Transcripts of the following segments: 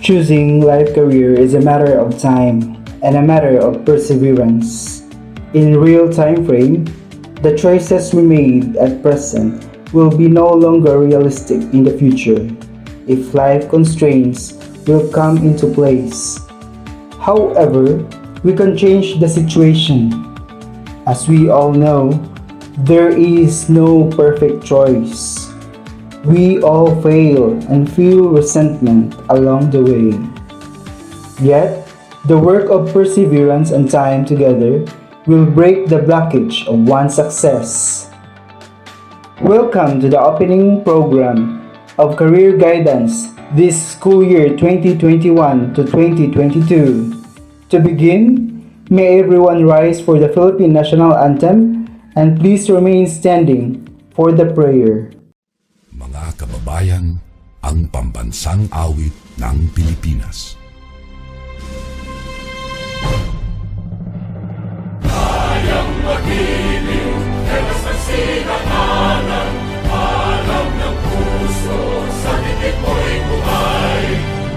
Choosing life career is a matter of time and a matter of perseverance. In real time frame, the choices we made at present will be no longer realistic in the future if life constraints will come into place. However, we can change the situation. As we all know, there is no perfect choice. We all fail and feel resentment along the way. Yet, the work of perseverance and time together will break the blockage of one success. Welcome to the opening program of Career Guidance this school year 2021 to 2022. To begin, may everyone rise for the Philippine National Anthem and please remain standing for the prayer. Mga kababayan, ang pambansang awit ng Pilipinas. Kayang magiliw, helas ng sinakanan, alam ng puso, sa titik mo'y buhay.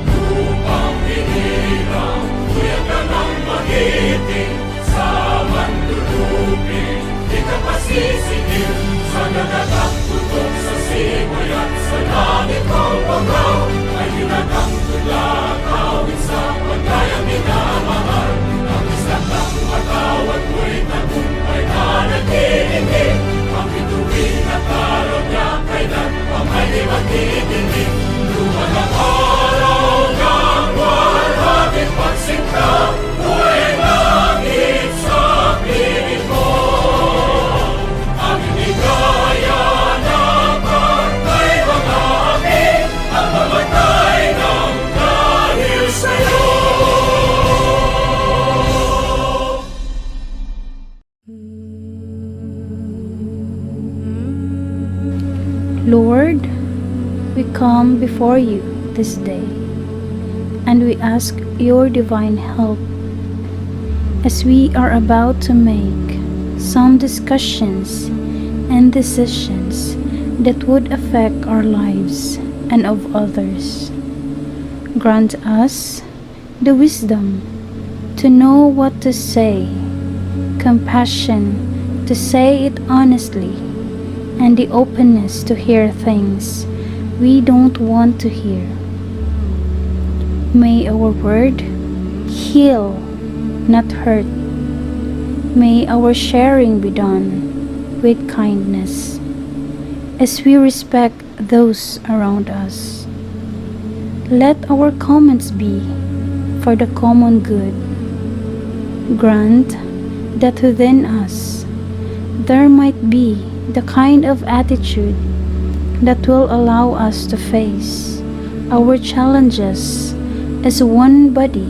Lupang hinirang, kuya ka ng magiting, sa manlulupin, di ka pasisingil, sa nagatak tutok sa simoy at sa langit mong pangaw, ay hinagang tulad, awit sa pagkayang minamahal. Ang isang ng matawad mo'y tagumpay na naghihingi, ang bituin at araw niya kailan pa may di magdidinig. Luman ang araw ng warhabit pagsinta, buhay langit sa piling mo. Ang inigaya ng partay mga akin, ang mamatay ng dahil sa'yo. Lord, we come before you this day, and we ask your divine help as we are about to make some discussions and decisions that would affect our lives and of others. Grant us the wisdom to know what to say, compassion to say it honestly, and the openness to hear things we don't want to hear. May our word heal, not hurt. May our sharing be done with kindness as we respect those around us. Let our comments be for the common good. Grant that within us there might be the kind of attitude that will allow us to face our challenges as one body,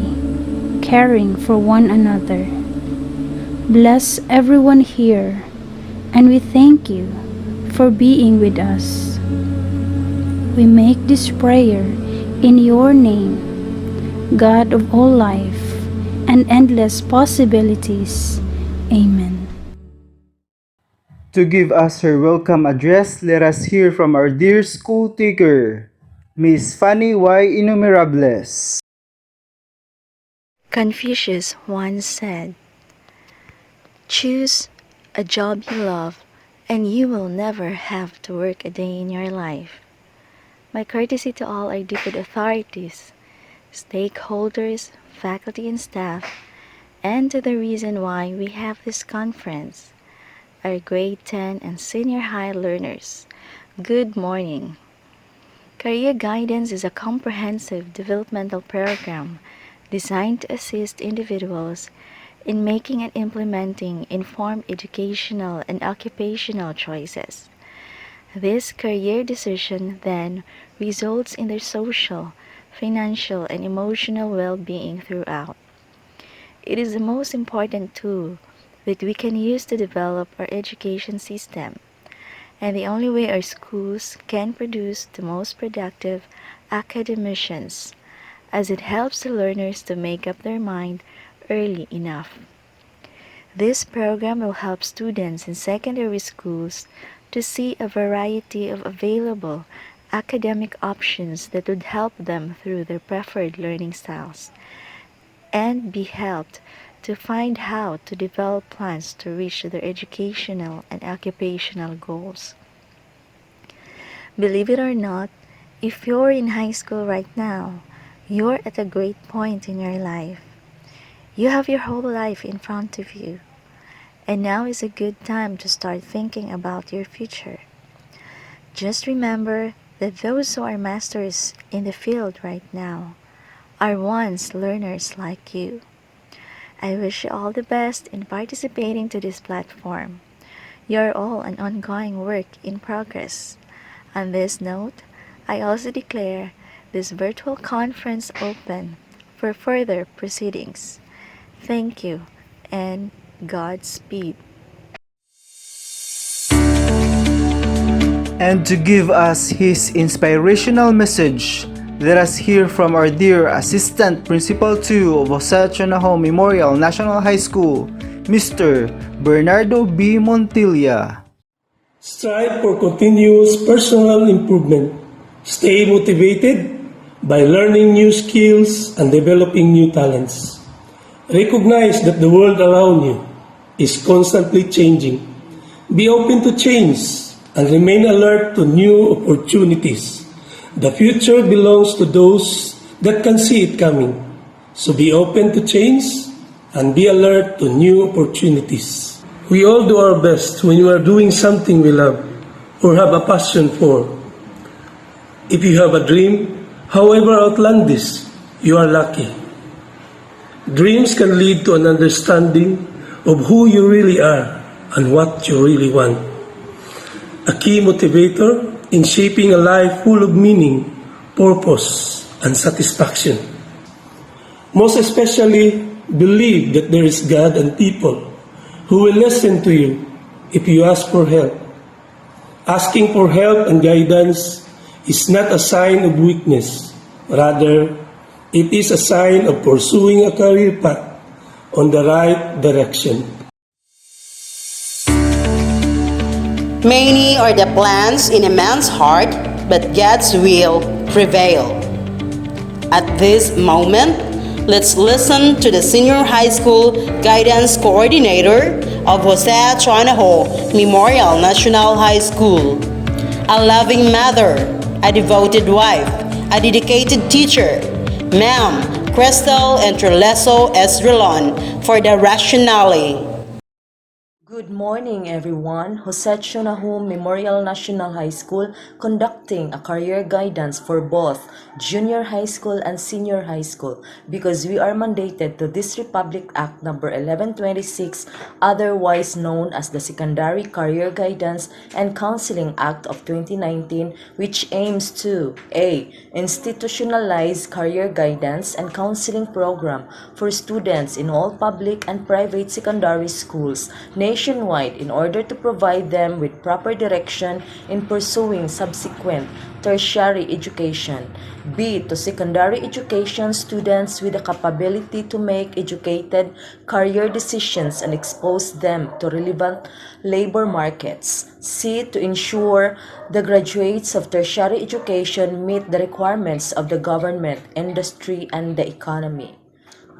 caring for one another. Bless everyone here, and we thank you for being with us. We make this prayer in your name, God of all life and endless possibilities. Amen. To give us her welcome address, let us hear from our dear school teacher, Miss Fanny Y. Innumerables. Confucius once said, "Choose a job you love, and you will never have to work a day in your life." My courtesy to all our deputy authorities, stakeholders, faculty and staff, and to the reason why we have this conference, our grade 10 and senior high learners. Good morning. Career Guidance is a comprehensive developmental program designed to assist individuals in making and implementing informed educational and occupational choices. This career decision then results in their social, financial, and emotional well-being throughout. It is the most important tool that we can use to develop our education system, and the only way our schools can produce the most productive academicians, as it helps the learners to make up their mind early enough. This program will help students in secondary schools to see a variety of available academic options that would help them through their preferred learning styles, and be helped to find how to develop plans to reach their educational and occupational goals. Believe it or not, if you're in high school right now, you're at a great point in your life. You have your whole life in front of you, and now is a good time to start thinking about your future. Just remember that those who are masters in the field right now are once learners like you. I wish you all the best in participating to this platform. You're all an ongoing work in progress. On this note, I also declare this virtual conference open for further proceedings. Thank you and Godspeed. And to give us his inspirational message, let us hear from our dear Assistant Principal 2 of Chona Memorial National High School, Mr. Bernardo B. Montilla. Strive for continuous personal improvement. Stay motivated by learning new skills and developing new talents. Recognize that the world around you is constantly changing. Be open to change and remain alert to new opportunities. The future belongs to those that can see it coming. So be open to change and be alert to new opportunities. We all do our best when we are doing something we love or have a passion for. If you have a dream, however outlandish, you are lucky. Dreams can lead to an understanding of who you really are and what you really want. A key motivator in shaping a life full of meaning, purpose, and satisfaction. Most especially, believe that there is God and people who will listen to you if you ask for help. Asking for help and guidance is not a sign of weakness. Rather, it is a sign of pursuing a career path on the right direction. Many are the plans in a man's heart, but God's will prevail. At this moment, let's listen to the Senior High School Guidance Coordinator of Chona Memorial National High School. A loving mother, a devoted wife, a dedicated teacher, Ma'am Crystal Entreleso Esdrelon for the rationale. Good morning, everyone. Chona Memorial National High School conducting a career guidance for both junior high school and senior high school because we are mandated to this Republic Act number 1126, otherwise known as the Secondary Career Guidance and Counseling Act of 2019, which aims to A. Institutionalize career guidance and counseling program for students in all public and private secondary schools nationwide in order to provide them with proper direction in pursuing subsequent tertiary education. B. To secondary education students with the capability to make educated career decisions and expose them to relevant labor markets. C. To ensure the graduates of tertiary education meet the requirements of the government, industry, and the economy.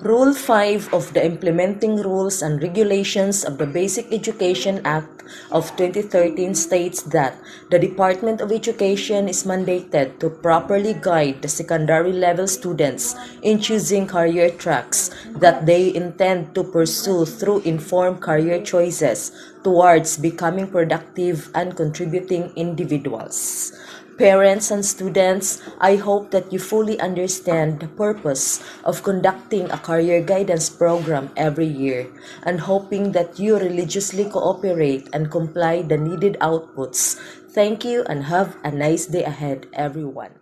Rule 5 of the Implementing Rules and Regulations of the Basic Education Act of 2013 states that the Department of Education is mandated to properly guide the secondary level students in choosing career tracks that they intend to pursue through informed career choices towards becoming productive and contributing individuals. Parents and students, I hope that you fully understand the purpose of conducting a career guidance program every year and hoping that you religiously cooperate and comply the needed outputs. Thank you and have a nice day ahead, everyone.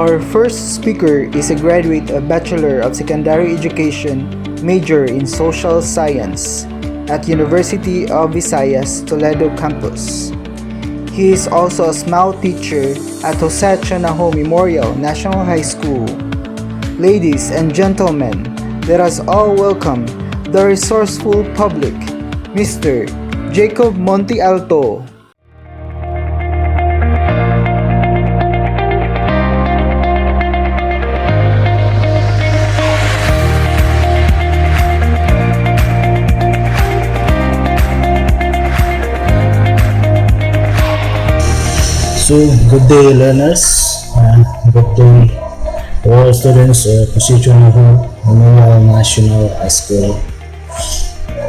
Our first speaker is a graduate of Bachelor of Secondary Education, major in Social Science at University of Visayas, Toledo campus. He is also a SMAU teacher at Chona Memorial National High School. Ladies and gentlemen, let us all welcome the resourceful public, Mr. Jacob Monte Alto. So, good day learners, good day to all students of Chona Memorial National High School.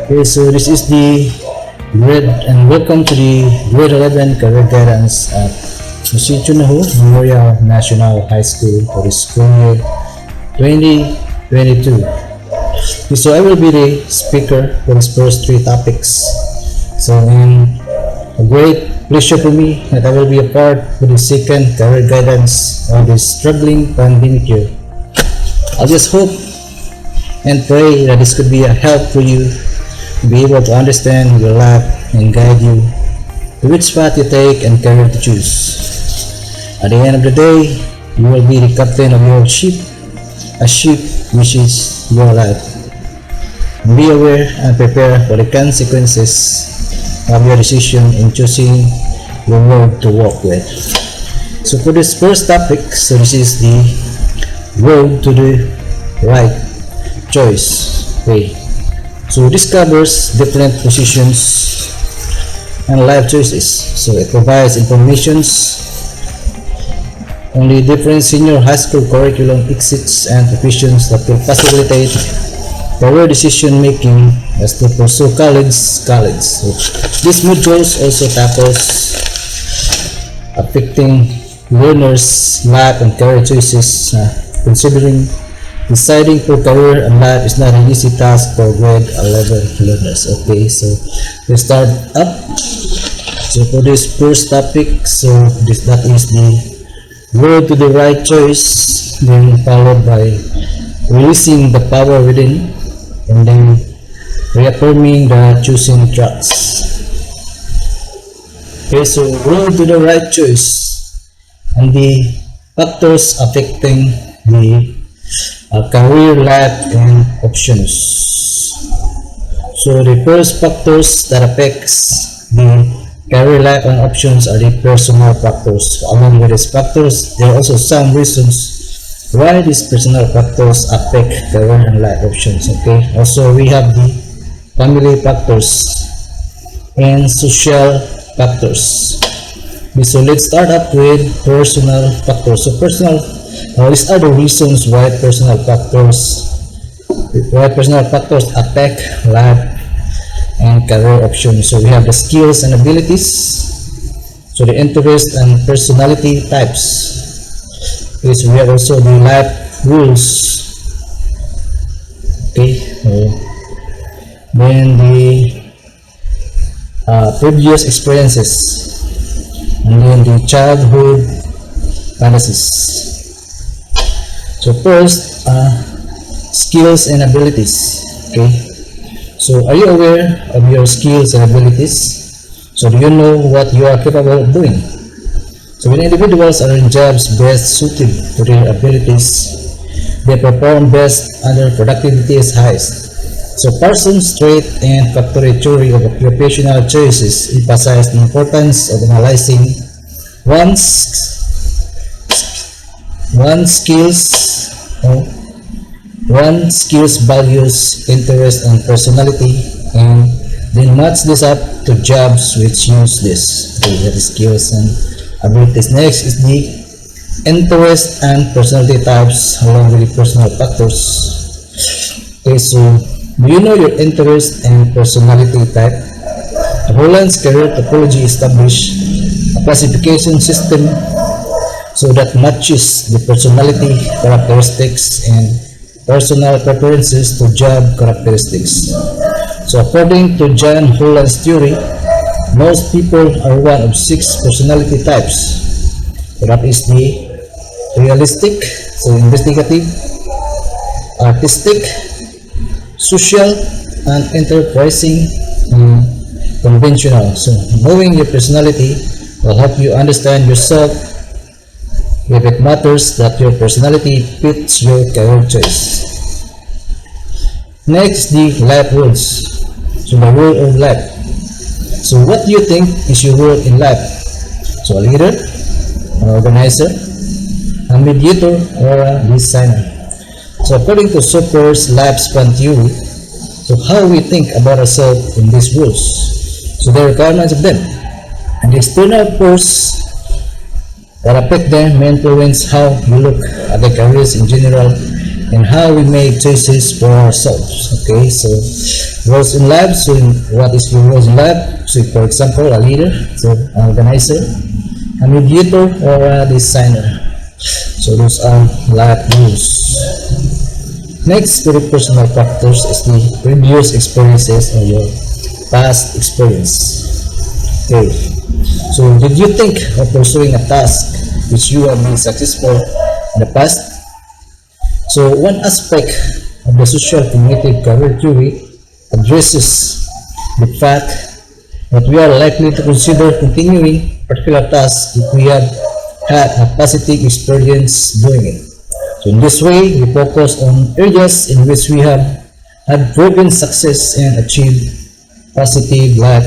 Okay, so this is the grade and welcome to the grade 11 career guidance at Chona Memorial National High School for the school year 2022. Okay, so I will be the speaker for these first three topics. So then, a great pleasure for me that I will be a part of the second career guidance of this struggling pandemic year. I just hope and pray that this could be a help for you to be able to understand your life and guide you to which path you take and career to choose. At the end of the day, you will be the captain of your ship, a ship which is your life. Be aware and prepare for the consequences of your decision in choosing the road to walk with. So for this first topic, so this is the road to the right choice way. So this covers different positions and life choices. So it provides informations on the different senior high school curriculum exits and professions that will facilitate career decision making as to pursue college. So this modules also tackles affecting learners' life and career choices, considering deciding for career and life is not an easy task for grade 11 learners. Okay, so let's start up. So for this first topic, so that is the road to the right choice, then followed by releasing the power within, and then reaffirming the choosing tracks. Okay, so road to the right choice and the factors affecting the career, life, and options. So the first factors that affects the career, life, and options are the personal factors. Along with these factors, there are also some reasons why these personal factors affect career and life options. Okay, also we have the family factors and social factors. Okay, so let's start up with personal factors. So these are the reasons why personal factors affect life and career options. So we have the skills and abilities, so the interest and personality types. Okay, so we have also the life rules. Okay, then the previous experiences, and then the childhood fantasies. So first, skills and abilities. Okay, so are you aware of your skills and abilities? So do you know what you are capable of doing? So when individuals are in jobs best suited to their abilities, they perform best and their productivity is highest. So Parsons' trait and factory theory of occupational choices emphasize the importance of analyzing one's skills, values, interests, and personality, and then match this up to jobs which use this. Okay, that is skills and abilities. Next is the interest and personality types along with the personal factors. Okay, so do you know your interest and personality type? Holland's career topology established a classification system so that matches the personality characteristics and personal preferences to job characteristics. So according to John Holland's theory, most people are one of 6 personality types. So that is the realistic, so investigative, artistic, social, and enterprising, and conventional. So knowing your personality will help you understand yourself if it matters that your personality fits your career choice. Next, the life rules. So the rule of life. So what do you think is your role in life? So a leader, an organizer, a mediator, or a designer. So according to Soper's lifespan theory, so how we think about ourselves in these rules. So the requirements of them and the external force that affect them may influence how we look at the careers in general and how we make choices for ourselves. Okay, so roles in life. So what is your roles in life? So for example, a leader, so an organizer, a mediator, or a designer. So those are life rules. Next to the personal factors is the previous experiences or your past experience. Okay, so did you think of pursuing a task which you have been successful in the past? So one aspect of the social cognitive career theory addresses the fact that we are likely to consider continuing a particular task if we have had a positive experience doing it. So in this way, we focus on areas in which we have had proven success and achieved positive life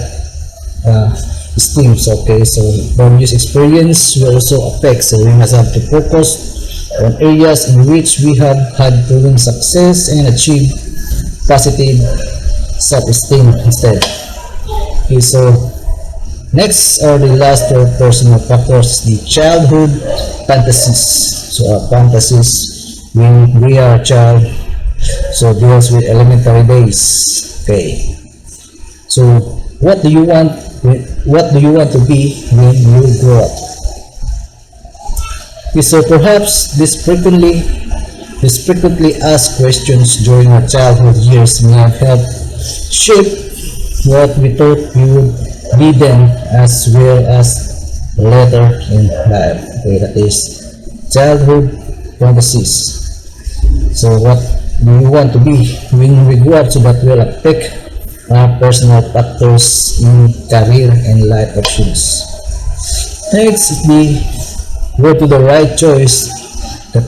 esteem. Okay, so previous experience will also affect, so we must have to focus on areas in which we have had proven success and achieved positive self-esteem instead. Okay, so next are the last two personal factors, the childhood fantasies. So our fantasies when we are a child, so deals with elementary days. Okay, so what do you want to be when you grow up? Okay, so perhaps these frequently asked questions during our childhood years may have helped shape what we thought we would be then as well as later in life. Okay, that is childhood fantasies. So what do you want to be when we grow up, so that will affect our personal factors in career and life options. Next is the go to the right choice. The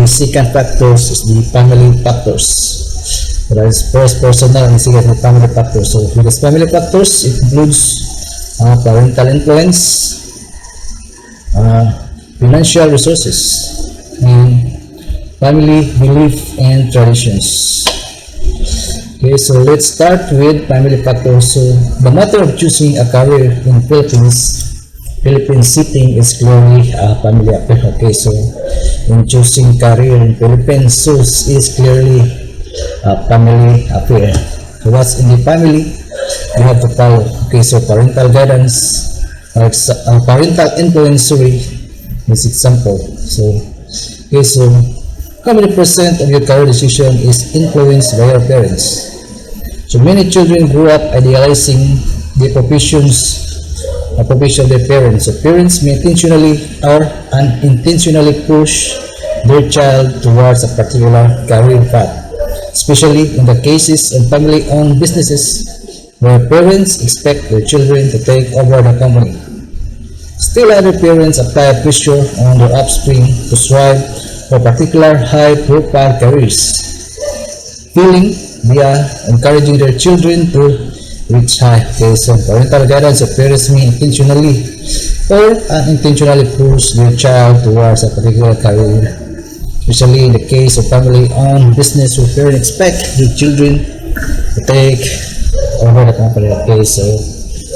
second factors is the family factors. That is first personal and second the family factors. So with this family factors, it includes parental influence, financial resources, and family belief and traditions. Okay, so let's start with family factors. So the matter of choosing a career in Philippine setting is clearly a family affair. Okay, so in choosing career in Philippines, so is clearly a family affair. So what's in the family, you have to follow. Okay, so parental guidance, parental influence, this example. So okay, so how many percent of your career decision is influenced by your parents? So many children grow up idealizing the profession of their parents. So parents may intentionally or unintentionally push their child towards a particular career path, especially in the cases of family-owned businesses where parents expect their children to take over the company. Still, other parents apply pressure on their offspring to strive for particular high-profile careers, feeling they are encouraging their children to reach high. Okay, so parental guidance of parents may intentionally or unintentionally push their child towards a particular career, especially in the case of family-owned business where parents expect their children to take over the company. Okay, so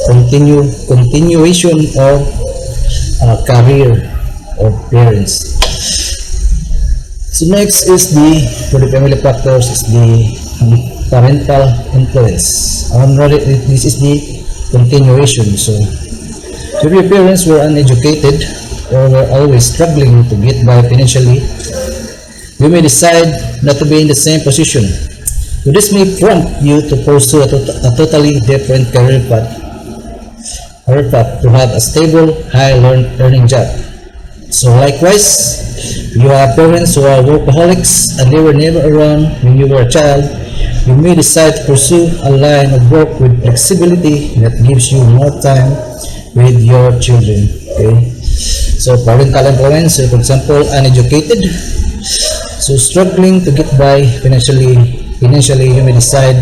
continuation of career of parents. So next is for the family factors is the parental influence. This is the continuation. So if your parents were uneducated or were always struggling to get by financially, you may decide not to be in the same position. So this may prompt you to pursue a totally different career path to have a stable, high earning job. So likewise, You have parents who are workaholics and they were never around when you were a child. You may decide to pursue a line of work with flexibility that gives you more time with your children. Okay. So parental influence, so for example, uneducated, so struggling to get by financially, you may decide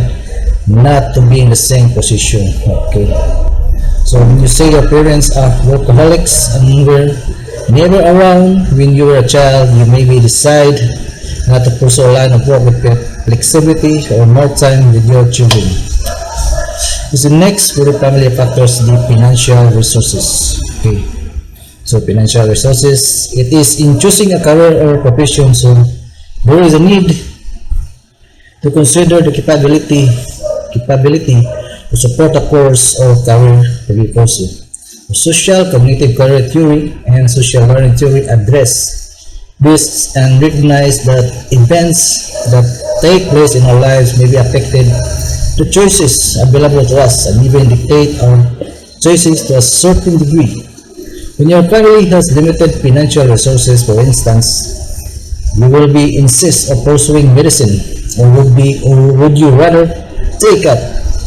not to be in the same position. Okay. So when you say your parents are workaholics and were never around when you were a child, you maybe decide not to pursue a line of work with flexibility or more time with your children. So next, for the family factors, the financial resources. Okay. So financial resources, it is in choosing a career or profession, so there is a need to consider the capability to support a course or career to be pursued. Social cognitive career theory and social learning theory address this and recognize that events that take place in our lives may be affected the choices available to us and even dictate our choices to a certain degree. When your family has limited financial resources, for instance, you will be insist of pursuing medicine, or would you rather take up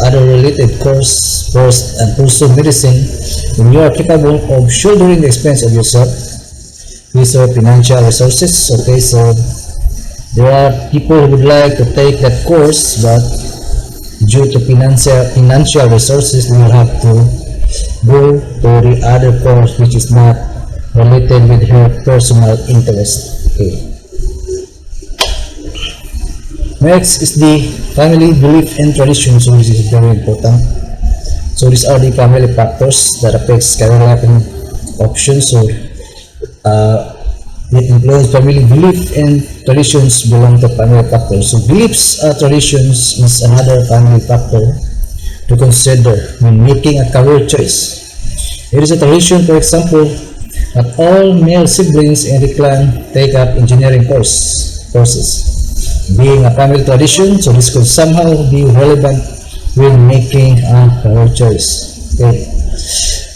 other related course first and pursue medicine when you are capable of shouldering the expense of yourself? These are financial resources. Okay, so there are people who would like to take that course, but due to financial resources, they will have to go to the other course which is not related with her personal interest. Okay. Next is the family belief and tradition. So this is very important. So these are the family factors that affects career life and options. So it includes family belief and traditions belong to family factors. So beliefs or traditions is another family factor to consider when making a career choice. It is a tradition, for example, that all male siblings in the clan take up engineering courses. Being a family tradition, so this could somehow be relevant when making a career choice. Okay.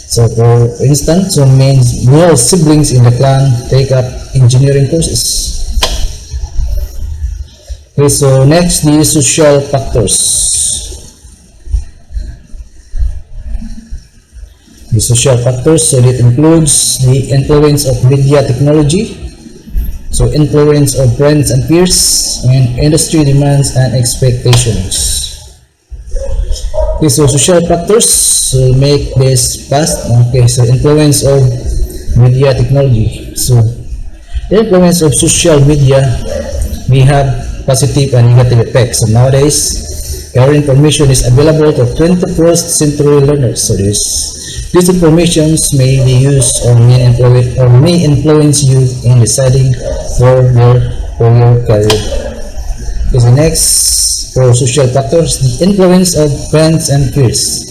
So for instance, so male siblings in the clan take up engineering courses. Okay, so next, the social factors. The social factors, so it includes the influence of media technology, so influence of friends and peers, and industry demands and expectations. Okay, so social factors, so make this fast. Okay, so influence of media technology. So the influence of social media may have positive and negative effects. So nowadays, career information is available to 21st century learners. So these informations may be used or may influence you in deciding for your career. Okay, so next, for social factors, the influence of friends and peers.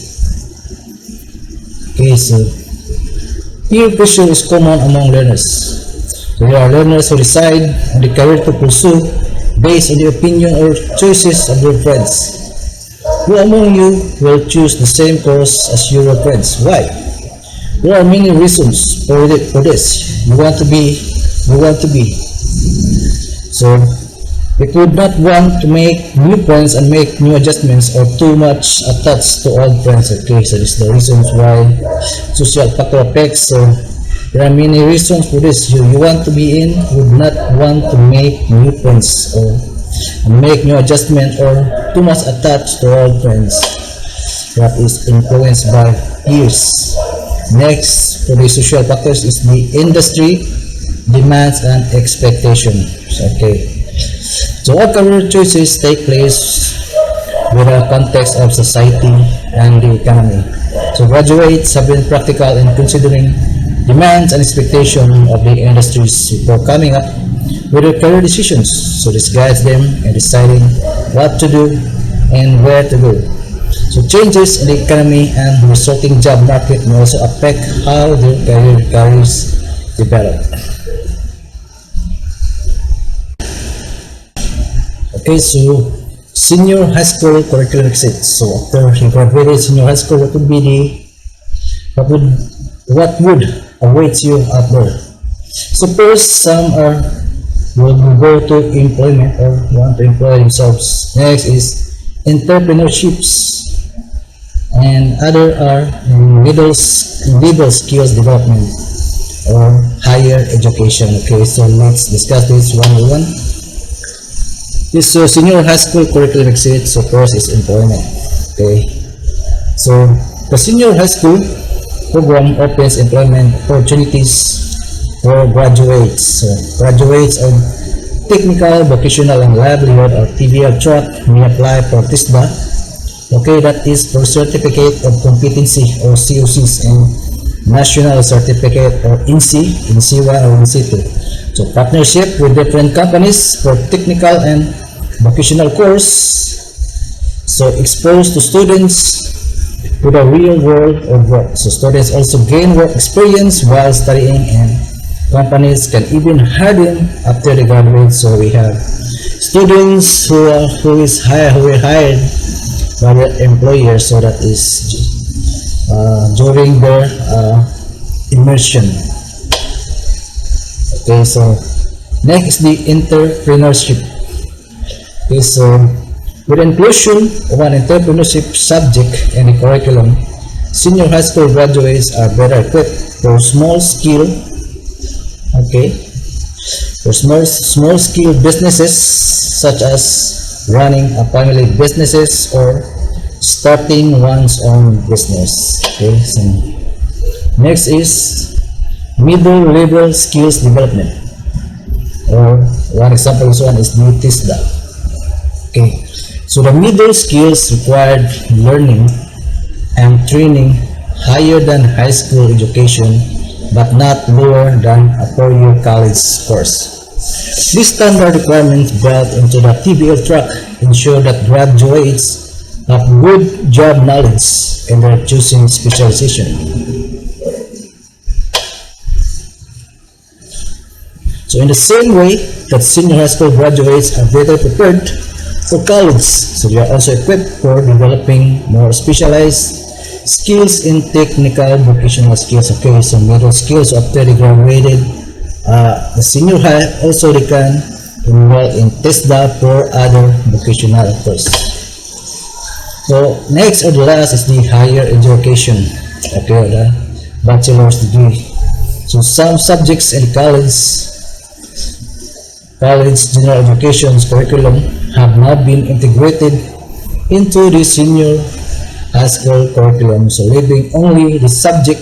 Okay, so peer pressure is common among learners. So there are learners who decide on the career to pursue based on the opinion or choices of their friends. Who among you will choose the same course as your friends? Why? There are many reasons for this. You want to be. So we would not want to make new friends and make new adjustments or too much attached to old friends. Okay, so this is the reasons why social factor affects. So there are many reasons for this. You want to be in, would not want to make new friends or make new adjustment or too much attached to old friends. That is influenced by peers. Next, for the social factors is the industry demands and expectations. Okay, so all career choices take place within the context of society and the economy. So graduates have been practical in considering demands and expectations of the industries before coming up with their career decisions. So this guides them in deciding what to do and where to go. So changes in the economy and the resulting job market may also affect how their careers develop. Okay, so senior high school curriculum exits. So after you graduated senior high school, what would await you out there? So first, some are will go to employment or want to employ themselves. Next is entrepreneurships, and other are middle skills development or higher education. Okay, so let's discuss this one by one. This senior high school curriculum exit. So first is employment. Okay, so the senior high school program opens employment opportunities for graduates. So graduates of technical, vocational, and livelihood or TVL track may apply for TISDA. Okay, that is for Certificate of Competency or COCs, and National Certificate or INSI, INSI1 or INSI2. So partnership with different companies for technical and vocational course. So exposed to students to the real world of work. So students also gain work experience while studying, and companies can even hire them after they graduate. So we have students who are hired by their employer, so that is during their immersion. Okay, so next is the entrepreneurship. Okay, so with inclusion of an entrepreneurship subject in the curriculum, senior high school graduates are better equipped for small scale, okay, for small scale businesses such as running a family businesses or starting one's own business. Okay, so next is middle level skills development, or one example is the TISDA. Okay, so the middle skills required learning and training higher than high school education but not lower than a 4-year college course. These standard requirements built into the TBL track ensure that graduates have good job knowledge in their choosing specialization. So in the same way that senior high school graduates are better prepared for college, so they are also equipped for developing more specialized skills in technical vocational skills. Okay, so middle skills after they graduated the senior high, also they can enroll in TESDA for other vocational courses. So next or the last is the higher education. Okay, the bachelor's degree. So some subjects in college general education curriculum have now been integrated into the senior high school curriculum, so leaving only the subject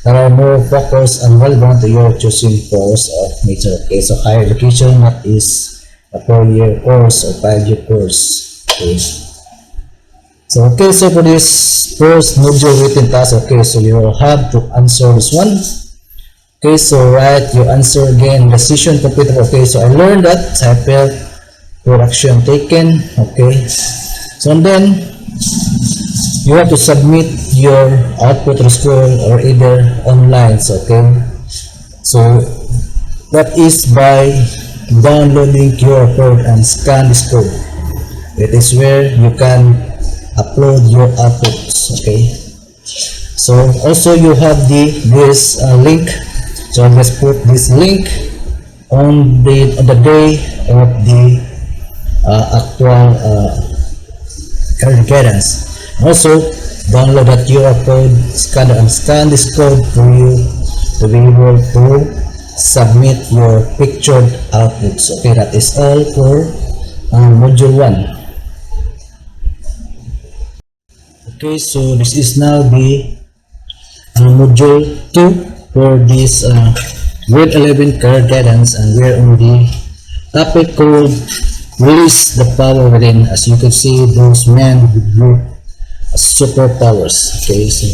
that are more focused and relevant to your choosing course of nature. Okay, so higher education, that is a 4-year course or 5-year course. Okay. So for this first module written task, okay, so you will have to answer this one. Okay, so write your answer again. Decision completed. Okay, so I learned that I felt for action taken. Okay, so and then you have to submit your output to school or either online. So, okay, so that is by downloading QR code and scan this code. It is where you can upload your outputs. Okay, so also you have this link. So I'll just put this link on the day of the actual career guidance. Also, download that QR code, scan this code for you to be able to submit your pictured outputs. Okay, that is all for module 1. Okay, so this is now the module 2 for this grade 11 career guidance, and we're on the topic called release the power within. As you can see, those men with group superpowers. Okay, so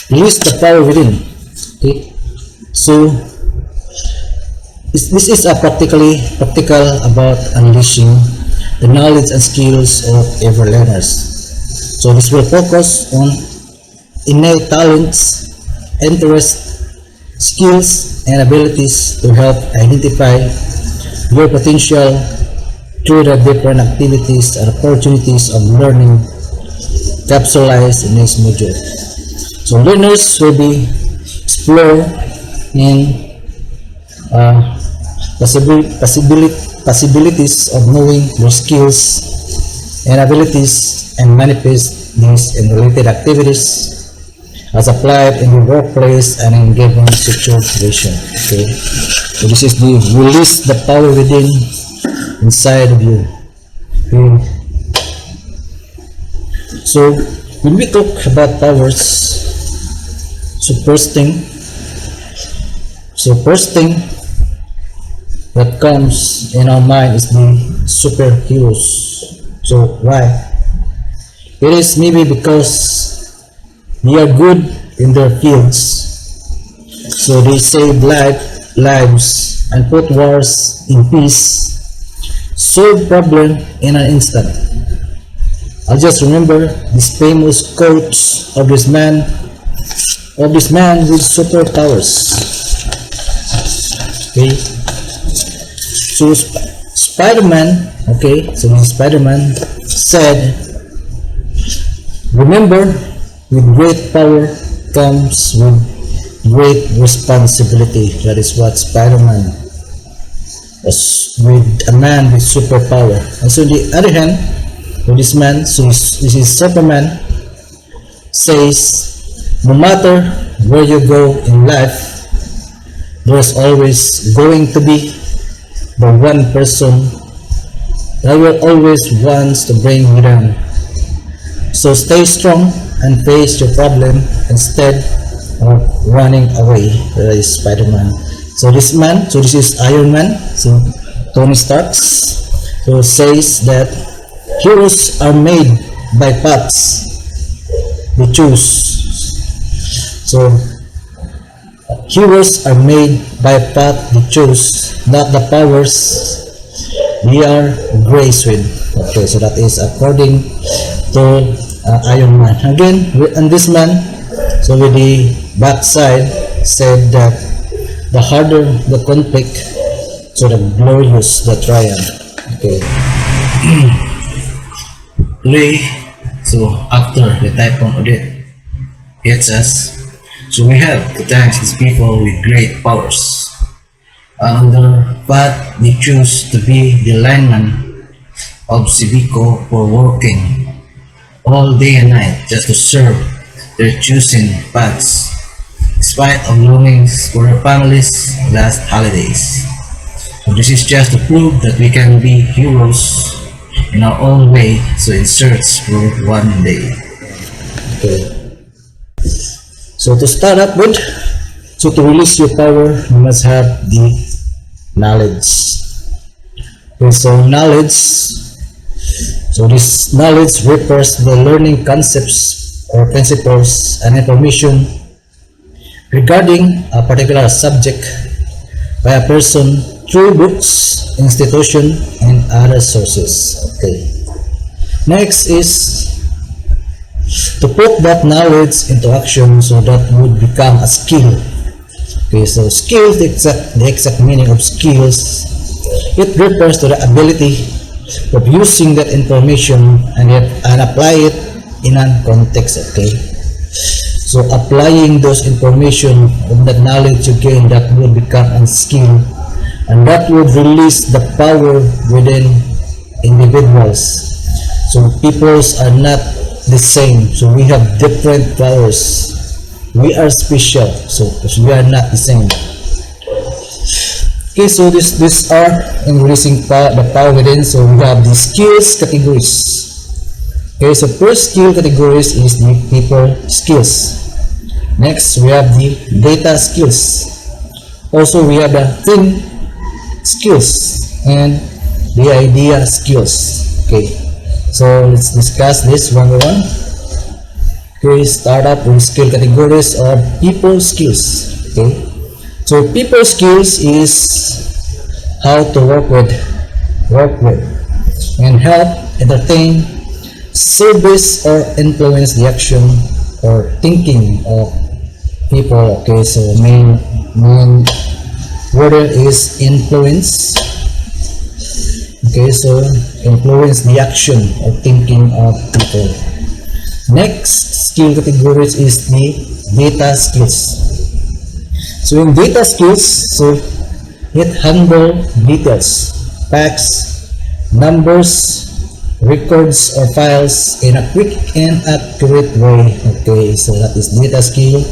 release the power within. Okay, so this is a practical about unleashing the knowledge and skills of every learners. So this will focus on innate talents, interests, skills, and abilities to help identify your potential through the different activities and opportunities of learning capsulized in this module. So learners will be explore in possibilities of knowing their skills and abilities and manifest these in related activities as applied in the workplace and in given situation. Okay, so this is the release the power within inside of you. Okay. So when we talk about powers, first thing that comes in our mind is the superheroes. So why? It is maybe because they are good in their fields. So they save lives and put wars in peace, solve problem in an instant. I just remember this famous quote of this man with superpowers. Okay, so Spider-Man, okay, so Spider-Man said, remember, with great power comes with great responsibility. That is what Spider-Man was, with a man with superpower. And so on the other hand, with this man, so this is Superman, says, no matter where you go in life, there's always going to be the one person that will always wants to bring you down. So stay strong and face your problem instead of running away. That is Spider-Man. So this is Iron Man. So Tony Stark so says that heroes are made by paths they choose. So heroes are made by path they choose, not the powers we are graced with. Okay, so that is according to Iron Man. Again, and this man, so with the backside, said that the harder the conflict, so the glorious the triumph. Okay. Today, so after the typhoon audit hits us, so we have to thank these people with great powers. Under path they choose to be the lineman of Civico for working all day and night just to serve their choosing paths, despite of longings for their families' last holidays. So this is just to prove that we can be heroes in our own way, so in search for one day. Okay. So to start up with, so to release your power, you must have the knowledge. Okay, so knowledge, so this knowledge refers to the learning concepts or principles and information regarding a particular subject by a person through books, institution, and other sources. Okay. Next is to put that knowledge into action, so that would become a skill. Okay, so skills, the exact meaning of skills, it refers to the ability of using that information and apply it in a context. Okay, so applying those information of that knowledge you gain, that will become a skill, and that would release the power within individuals. So peoples are not the same, so we have different powers. We are special, so we are not the same. Okay, so this are in releasing the power within. So we have the skills categories. Okay, so first skill categories is the people skills. Next we have the data skills. Also we have the thing skills and the idea skills. Okay, so let's discuss this one by one. Okay, start up with skill categories of people skills. Okay, so people skills is how to work with, and help, entertain, service, or influence the action or thinking of people. Okay, so main word is influence. Okay, so influence the action or thinking of people. Next skill categories is the data skills. So in data skills, so It handle details, facts, numbers, records or files in a quick and accurate way. Okay, so that is data skill.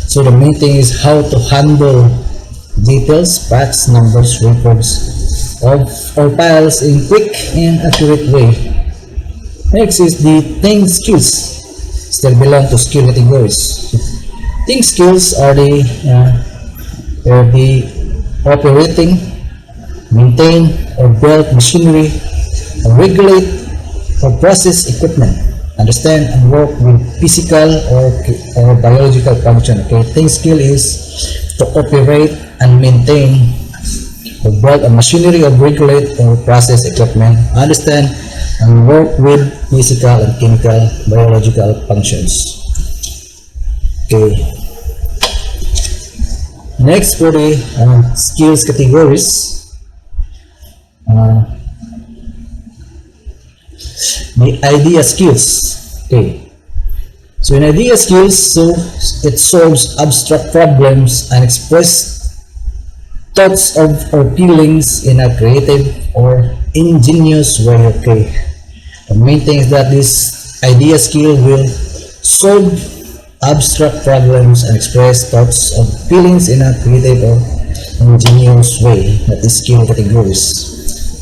So the main thing is how to handle details, facts, numbers, records of or files in quick and accurate way. Next is the think skills. Still belong to skill categories. Think skills are the operating, maintain or build machinery, or regulate or process equipment, understand and work with physical or biological function. Okay, think skill is to operate and maintain or build a machinery or regulate or process equipment, understand and work with physical and chemical biological functions. Okay. Next for the skills categories, the idea skills. Okay. So in idea skills, so it solves abstract problems and express thoughts of or feelings in a creative or ingenious way. Okay. The main thing is that this idea skill will solve abstract problems and express thoughts of feelings in a creative or ingenious way. That is skill categories.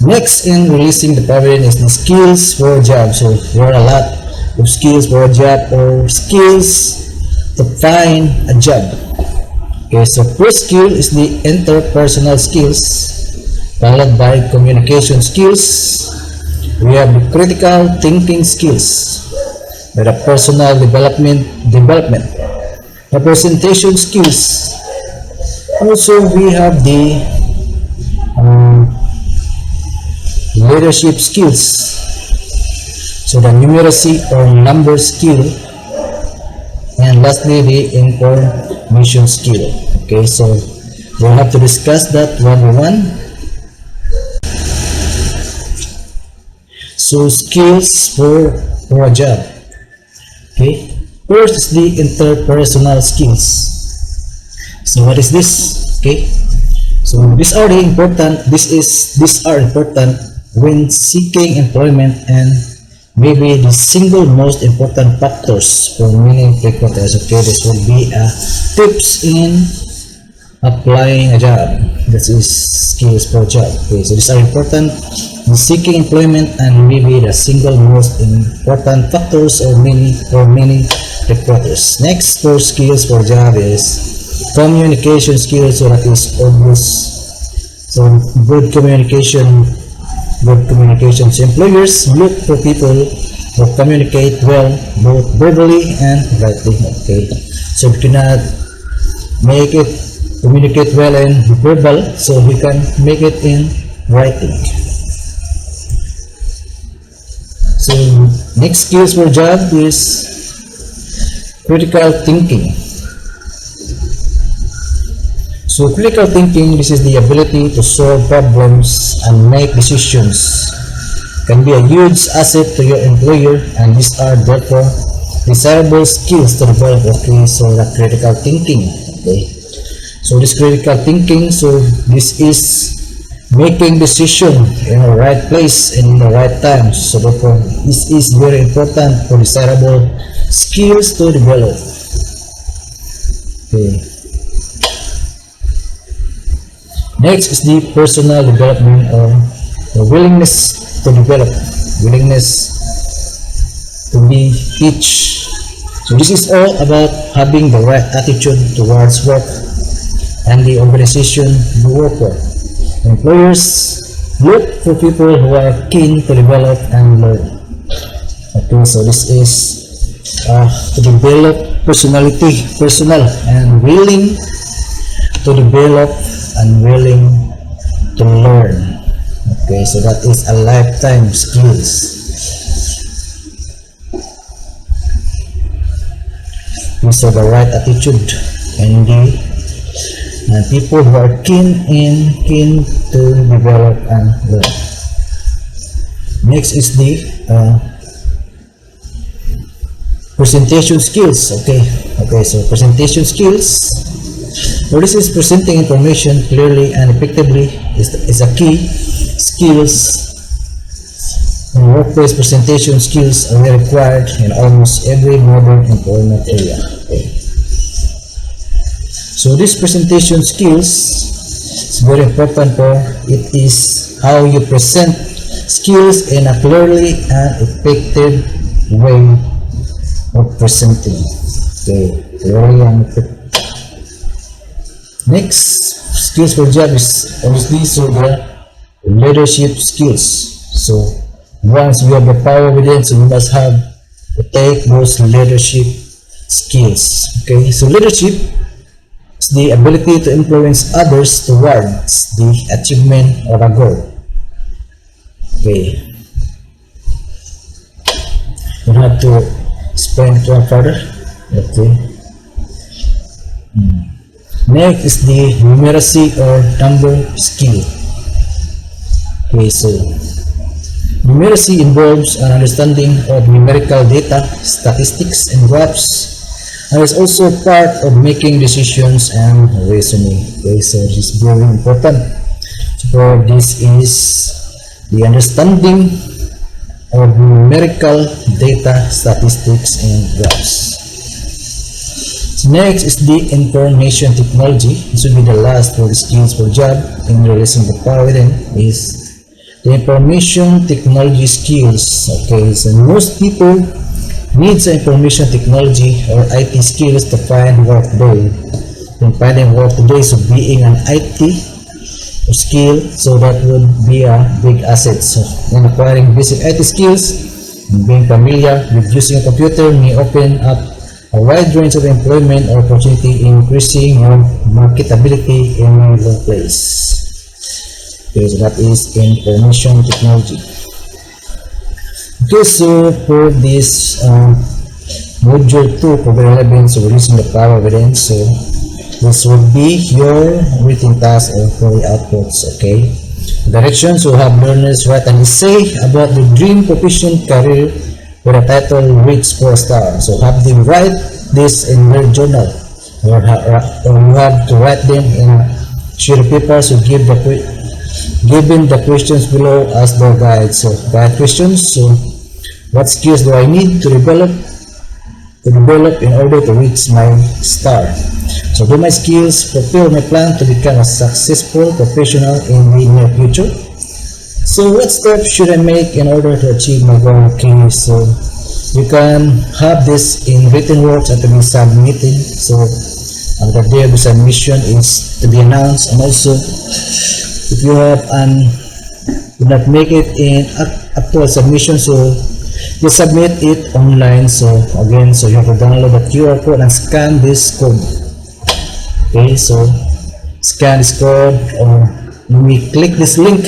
Next in releasing the pavilion is the skills for a job. So there are a lot of skills for a job or skills to find a job. Okay, so first skill is the interpersonal skills, followed by communication skills. We have the critical thinking skills, with the personal development, representation skills. Also, we have the leadership skills, so the numeracy or number skill, and lastly the information skill. Okay, so we'll have to discuss that one by one. So skills for a job. Okay, first is the interpersonal skills. So what is this? Okay, so these are important when seeking employment and maybe the single most important factors for many recruiters. Okay, this will be tips in applying a job. This is skills for a job. Okay, so these are important in seeking employment and maybe the single most important factors or many recruiters. Next for skills for a job is communication skills. So that is obvious. So good communication. So employers look for people who communicate well both verbally and writing. Okay, so we cannot make it communicate well in verbal, so we can make it in writing. So next skills for job is critical thinking. So critical thinking, this is the ability to solve problems and make decisions. Can be a huge asset to your employer, and these are therefore desirable skills to develop. Okay, so the critical thinking. Okay, so this critical thinking, so this is making decision in the right place and in the right time. So therefore this is very important for desirable skills to develop. Okay. Next is the personal development or the willingness to develop, willingness to be teach. So this is all about having the right attitude towards work and the organization you work for. Employers look for people who are keen to develop and learn. Okay, so this is to develop personal and willing to develop and willing to learn. Okay, so that is a lifetime skills. These are the right attitude and the people who are keen to develop and learn. Next is the presentation skills. Okay, so presentation skills. So this is presenting information clearly and effectively is a key skills. Workplace presentation skills are required in almost every modern employment area. Okay. So this presentation skills is very important for it is how you present skills in a clearly and effective way of presenting. Okay, clearly and effective. Next skills for job is obviously the leadership skills. So once we have the power within, so we must have to take those leadership skills. Okay, so leadership is the ability to influence others towards the achievement of a goal. Okay, you have to explain it one further. Okay. Next is the numeracy or number skill. Okay, so numeracy involves an understanding of numerical data, statistics, and graphs, and is also part of making decisions and reasoning. Okay, so this is very important. So this is the understanding of numerical data, statistics, and graphs. Next is the information technology. This will be the last for the skills for job in releasing the power within is the information technology skills. Okay, so most people need information technology or IT skills to find work today. In finding work today, so being an IT skill, so that would be a big asset. So in acquiring basic IT skills, and being familiar with using a computer may open up a wide range of employment opportunity, increasing your marketability in your workplace. Okay, so that is information technology. Okay, so for this module 2 for grade 11, so releasing the power within, so this would be your written task or for the outputs. Okay, directions will have learners write an essay about the dream profession career with a title reads 4 stars. So have them write this in their journal, or you have to write them in sheet of paper. So given the questions below as their guide. So guide questions. So what skills do I need to develop in order to reach my star? So do my skills fulfill my plan to become a successful professional in the near future? So what steps should I make in order to achieve my goal? Okay, so you can have this in written words and to be submitted. So the day of the submission is to be announced, and also if you have do not make it in actual submission, so you submit it online. So again, so you have to download the QR code and scan this code. Okay, so scan this code, or let me click this link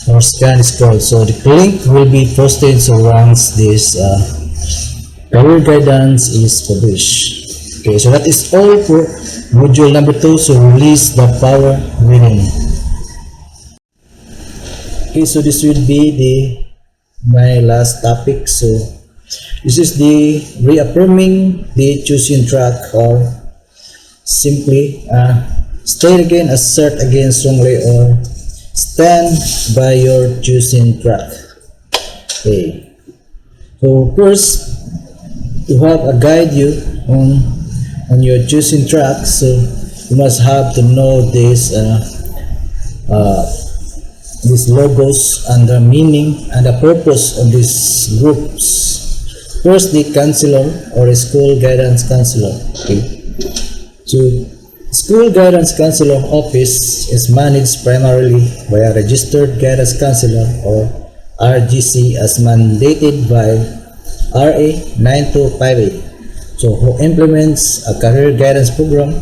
or scan this code. So the link will be posted so once this career guidance is published. Okay, so that is all for module number 2. So release the power within. Okay, so this will be my last topic. So this is the reaffirming the choosing track, or simply state again, assert again strongly, or stand by your choosing track. Okay, so first, to have a guide you on your choosing track, so you must have to know this these logos and the meaning and the purpose of these groups. First, the counselor or a school guidance counselor. Okay, so school guidance counselor office is managed primarily by a registered guidance counselor or RGC as mandated by RA 9258. So who implements a career guidance program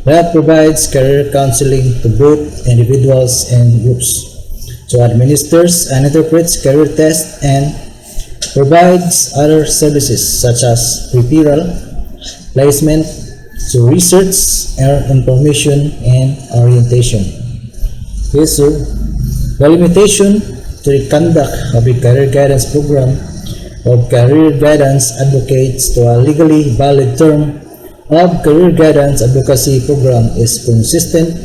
that provides career counseling to both individuals and groups. So administers and interprets career tests and provides other services such as referral, placement, so research, information, and orientation. Okay, so the limitation to the conduct of a career guidance program of career guidance advocates to a legally valid term of career guidance advocacy program is consistent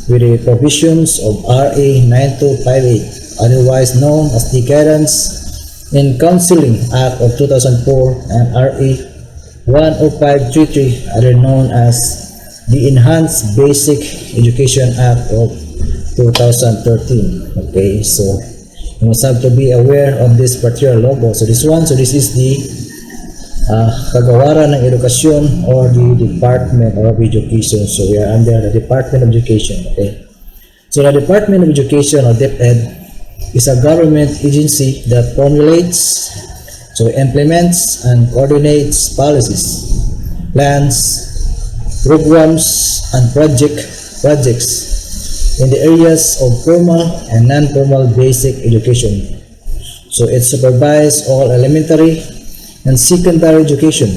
with the provisions of RA 9258, otherwise known as the Guidance in Counseling Act of 2004, and RA 10533, other known as the Enhanced Basic Education Act of 2013. Okay, so you must have to be aware of this particular logo. So this is the Kagawaran ng Edukasyon or the Department of Education. So we are under the Department of Education. Okay. So the Department of Education or DepEd is a government agency that formulates, so implements and coordinates policies, plans, programs, and projects in the areas of formal and non-formal basic education. So it supervises all elementary and secondary education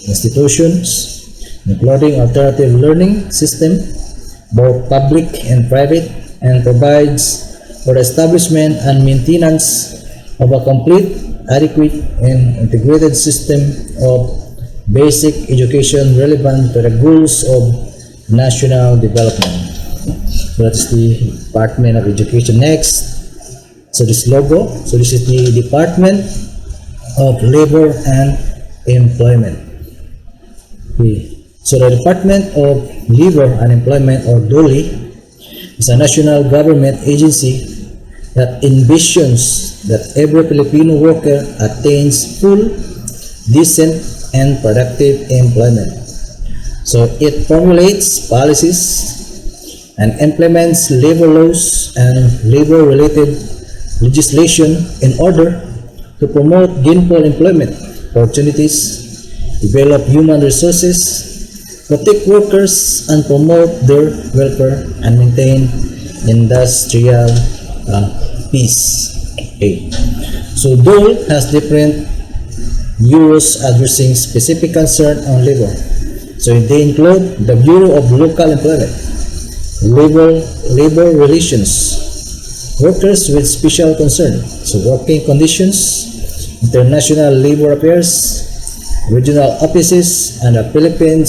institutions, including alternative learning system, both public and private, and provides for the establishment and maintenance of a complete, adequate, and integrated system of basic education relevant to the goals of national development. So that's the Department of Education. Next, so this logo, so this is the Department of Labor and Employment. Okay. So the Department of Labor and Employment, or DOLE, is a national government agency that envisions that every Filipino worker attains full, decent, and productive employment. So it formulates policies and implements labor laws and labor-related legislation in order to promote gainful employment opportunities, develop human resources, protect workers, and promote their welfare, and maintain industrial peace. Okay. So DOLE has different bureaus addressing specific concern on labor. So they include the Bureau of Local Employment, labor relations, workers with special concern, so working conditions, international labor affairs, regional offices, and the Philippine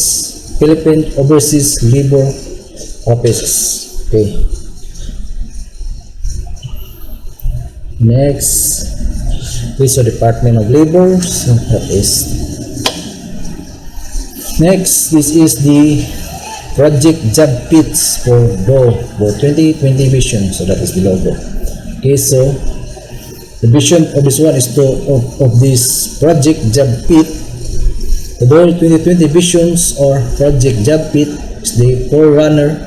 Overseas Labor Offices. Okay. Next, this is the Department of Labor. So that is. Next, this is the Project Job Pits for DOLE for 2020 vision. So that is the logo. Okay, so the vision of this one is of this Project Job Pit. The DOLE 2020 visions or Project Job Pit is the forerunner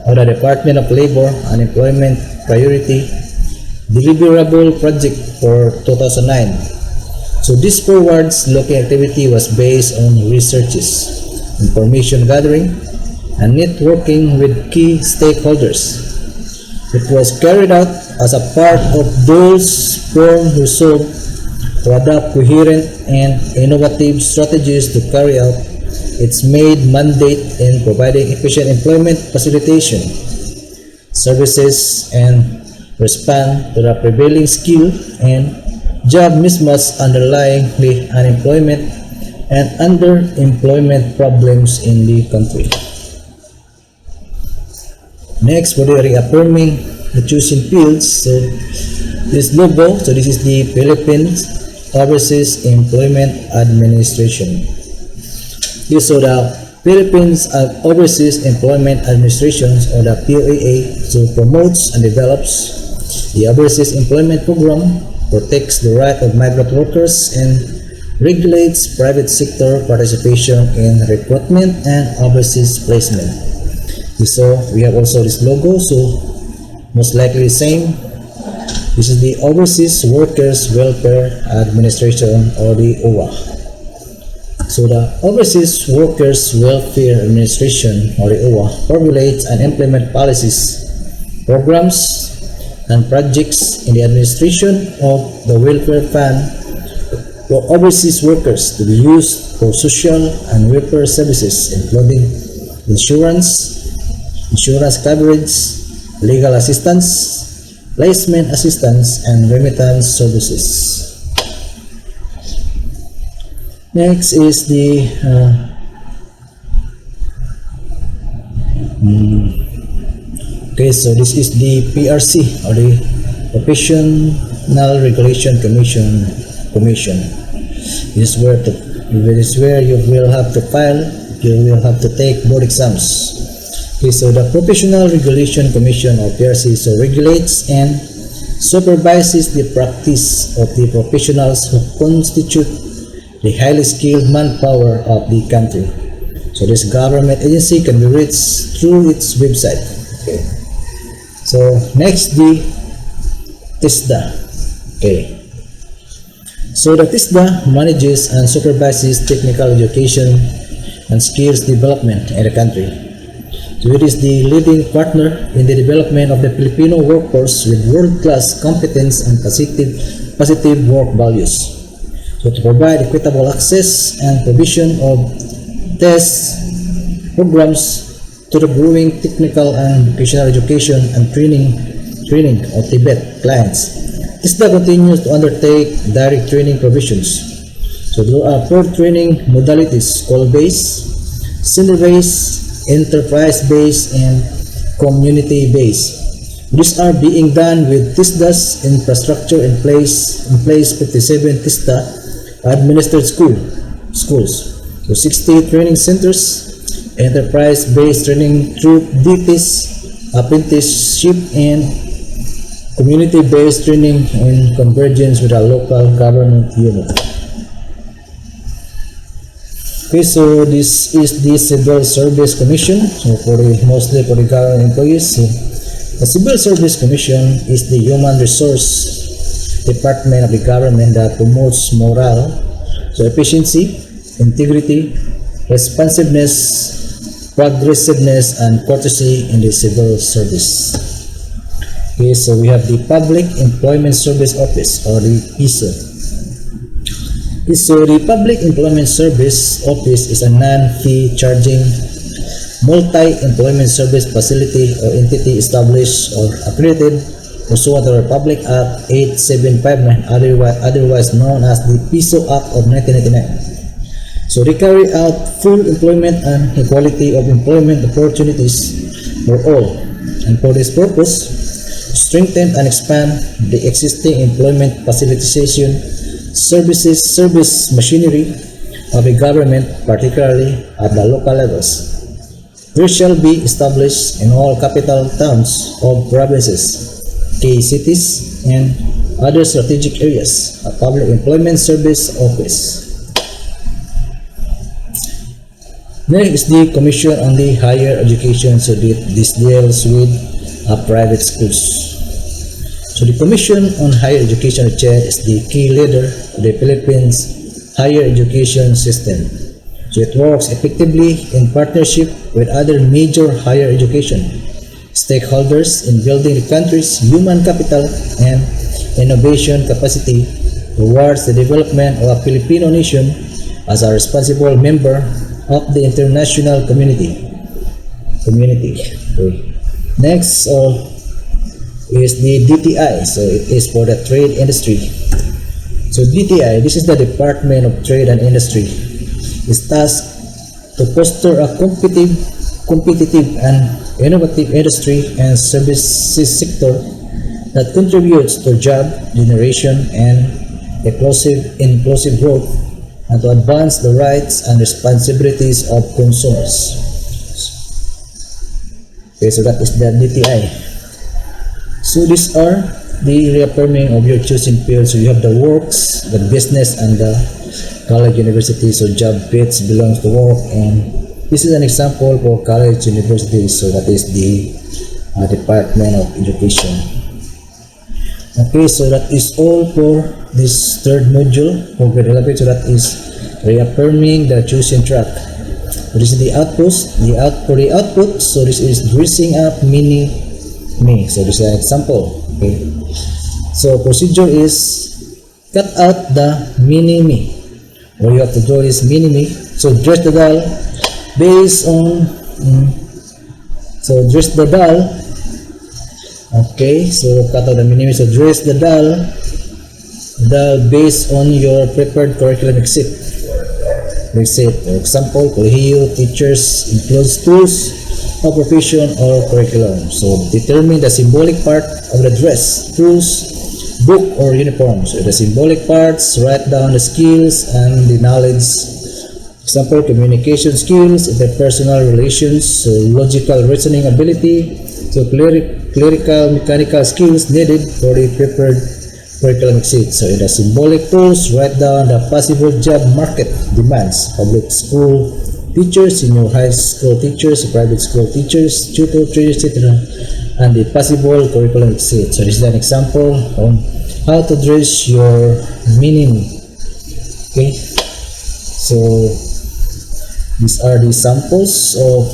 of the Department of Labor and Employment Priority Deliverable Project for 2009. So this forwards-looking activity was based on researches, information gathering, and networking with key stakeholders. It was carried out as a part of DOLE's firm resolve to adopt coherent and innovative strategies to carry out its main mandate in providing efficient employment facilitation services and respond to the prevailing skill and job mismatch underlying the unemployment and underemployment problems in the country. Next, for the reaffirming the choosing fields, so this logo, so this is the Philippines Overseas Employment Administration. This is the Philippines Overseas Employment Administration, or the POAA, so promotes and develops the Overseas Employment Program, protects the right of migrant workers, and regulates private sector participation in recruitment and overseas placement. So we have also this logo, so most likely the same. This is the Overseas Workers Welfare Administration, or the OWA. So the Overseas Workers Welfare Administration, or the OWA, formulates and implements policies, programs, and projects in the administration of the welfare fund for overseas workers to be used for social and welfare services, including insurance coverage, legal assistance, placement assistance, and remittance services. Next is the Okay, so this is the PRC, or the Professional Regulation Commission. This is where you will have to file. You will have to take board exams. Okay, so the Professional Regulation Commission, or PRC, so regulates and supervises the practice of the professionals who constitute the highly skilled manpower of the country. So this government agency can be reached through its website. Okay. So next, the TISDA. Okay. So the TISDA manages and supervises technical education and skills development in the country. So it is the leading partner in the development of the Filipino workforce with world-class competence and positive work values. So to provide equitable access and provision of test programs to the growing technical and vocational education and training of Tibet clients. TISDA continues to undertake direct training provisions. So there are 4 training modalities: call-based, center-based, enterprise-based, and community-based. These are being done with TISDA's infrastructure in place 57 TISDA administered schools. So 60 training centers, enterprise-based training through DTIS, apprenticeship, and community-based training in convergence with a local government unit. Okay, so this is the Civil Service Commission. So mostly for the government employees. So the Civil Service Commission is the human resource department of the government that promotes morale, so efficiency, integrity, responsiveness, progressiveness, and courtesy in the civil service. Okay, so we have the Public Employment Service Office, or the PISO. Okay, so the Public Employment Service Office is a non-fee charging multi-employment service facility or entity established or accredited pursuant to the Republic Act 8759, otherwise known as the PISO Act of 1999. So they carry out full employment and equality of employment opportunities for all, and for this purpose, strengthen and expand the existing employment facilitation service machinery of the government, particularly at the local levels. There shall be established in all capital towns of provinces, key cities, and other strategic areas a public employment service office. Next is the Commission on the Higher Education. So this deals with private schools. So the Commission on Higher Education is the key leader of the Philippines higher education system. So it works effectively in partnership with other major higher education stakeholders in building the country's human capital and innovation capacity towards the development of a Filipino nation as a responsible member of the international community. Okay. Next is the DTI. So it is for the trade industry. So DTI, this is the Department of Trade and Industry, is tasked to foster a competitive and innovative industry and services sector that contributes to job generation and inclusive growth, and to advance the rights and responsibilities of consumers. Okay, so that is the DTI. So these are the reaffirming of your choosing field. So you have the works, the business, and the college university. So job fits belongs to work, and this is an example for college university. So that is the Department of Education. Okay, so that is all for this third module for grade 11. So that is reaffirming the choosing track. This is the outpost. For the output, so this is dressing up mini me. So this is an example. Okay. So procedure is cut out the mini me. What you have to draw is mini me. So dress the doll based on. So dress the doll. Okay. So cut out the mini me. So dress the doll based on your prepared curriculum exit. For example, colegial teachers includes tools of profession or curriculum. So determine the symbolic part of the dress, tools, book or uniform. So the symbolic parts, write down the skills and the knowledge. Example, communication skills, interpersonal relations, so logical reasoning ability, so clerical mechanical skills needed for the prepared curriculum exit. So in the symbolic tools, write down the possible job market demands, public school teachers, senior high school teachers, private school teachers, tutor, trainers, etc. And the possible curriculum exit. So this is an example on how to dress your minimum. Okay, so these are the samples of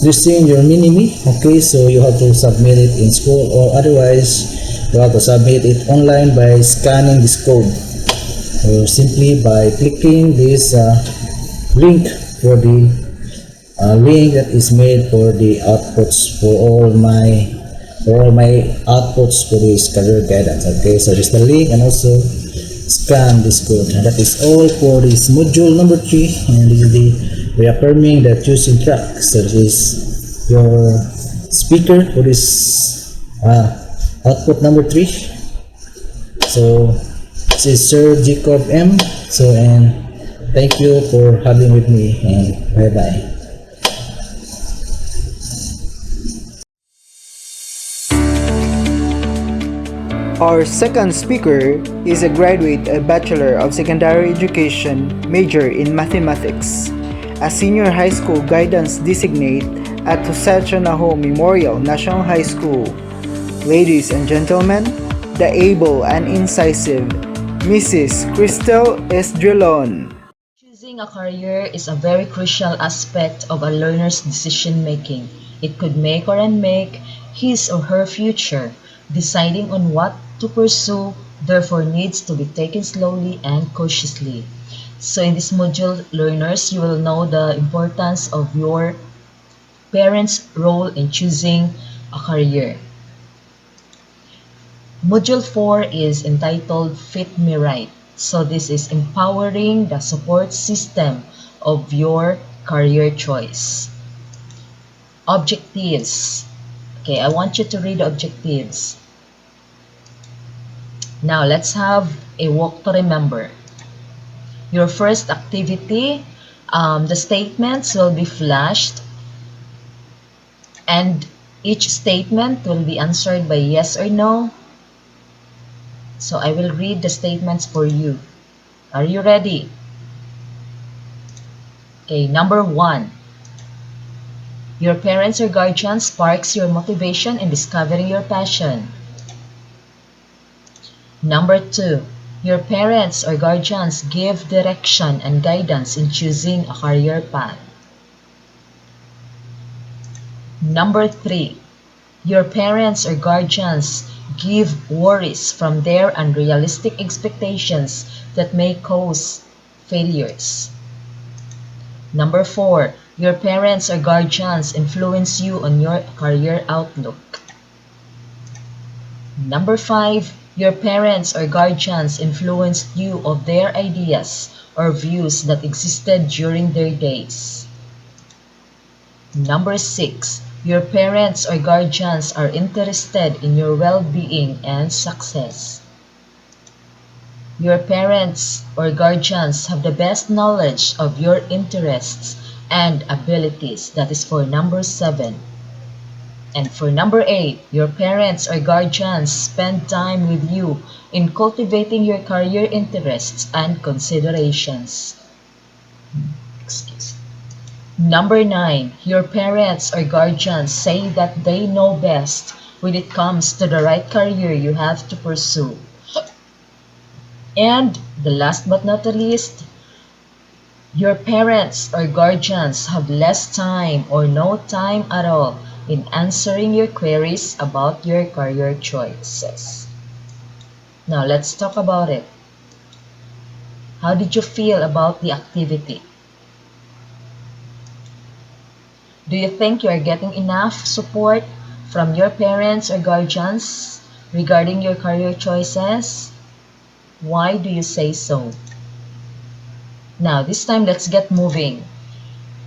dressing your minimi. Okay, so you have to submit it in school or otherwise you have to submit it online by scanning this code or simply by clicking this link for the link that is made for the outputs for all my outputs for this career guidance. Okay, so this is the link and also scan this code. And that is all for this module number 3, and this is the reaffirming the choosing track. So this is your speaker for this output number 3. So this is Sir Jacob M. So and thank you for having with me, and bye bye. Our second speaker is a graduate, a Bachelor of Secondary Education, major in Mathematics, a senior high school guidance designate at Chona Memorial National High School. Ladies and gentlemen, the able and incisive Mrs. Crystal S. Drilon. Choosing a career is a very crucial aspect of a learner's decision making. It could make or unmake his or her future. Deciding on what to pursue therefore needs to be taken slowly and cautiously. So in this module, learners, you will know the importance of your parents' role in choosing a career. Module 4 is entitled Fit Me Right. So this is empowering the support system of your career choice. Objectives. Okay, I want you to read the objectives. Now let's have a walk to remember. Your first activity, the statements will be flashed and each statement will be answered by yes or no. So I will read the statements for you. Are you ready? Okay, number 1. Your parents or guardian sparks your motivation in discovering your passion. Number 2. Your parents or guardians give direction and guidance in choosing a career path. Number 3. Your parents or guardians give worries from their unrealistic expectations that may cause failures. Number 4. Your parents or guardians influence you on your career outlook. Number 5. Your parents or guardians influenced you of their ideas or views that existed during their days. Number 6. Your parents or guardians are interested in your well-being and success. Your parents or guardians have the best knowledge of your interests and abilities. That is for number 7. And for number 8, your parents or guardians spend time with you in cultivating your career interests and considerations. Excuse me. Number 9, your parents or guardians say that they know best when it comes to the right career you have to pursue. And the last but not the least, your parents or guardians have less time or no time at all in answering your queries about your career choices. Now let's talk about it. How did you feel about the activity? Do you think you are getting enough support from your parents or guardians regarding your career choices? Why do you say so? Now this time let's get moving.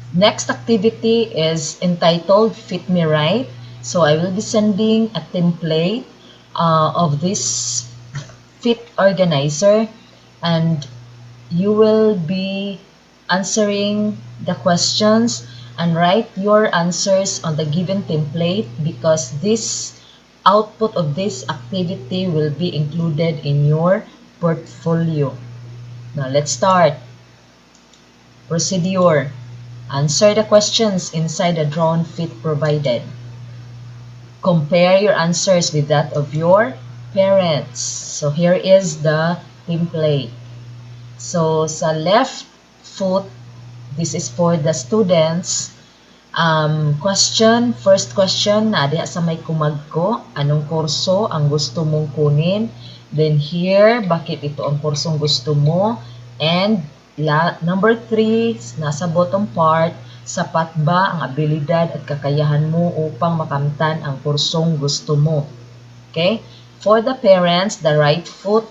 Next activity is entitled Fit Me Right. So I will be sending a template of this fit organizer, and you will be answering the questions and write your answers on the given template, because this output of this activity will be included in your portfolio. Now let's start. Procedure. Answer the questions inside the drawn fit provided. Compare your answers with that of your parents. So here is the template. So sa left foot, this is for the students. First question, na diha sa may kumagko, anong kurso ang gusto mong kunin? Then here, bakit ito ang kursong gusto mo? And number 3, nasa bottom part, sapat ba ang abilidad at kakayahan mo upang makamtan ang kursong gusto mo? Okay? For the parents, the right foot,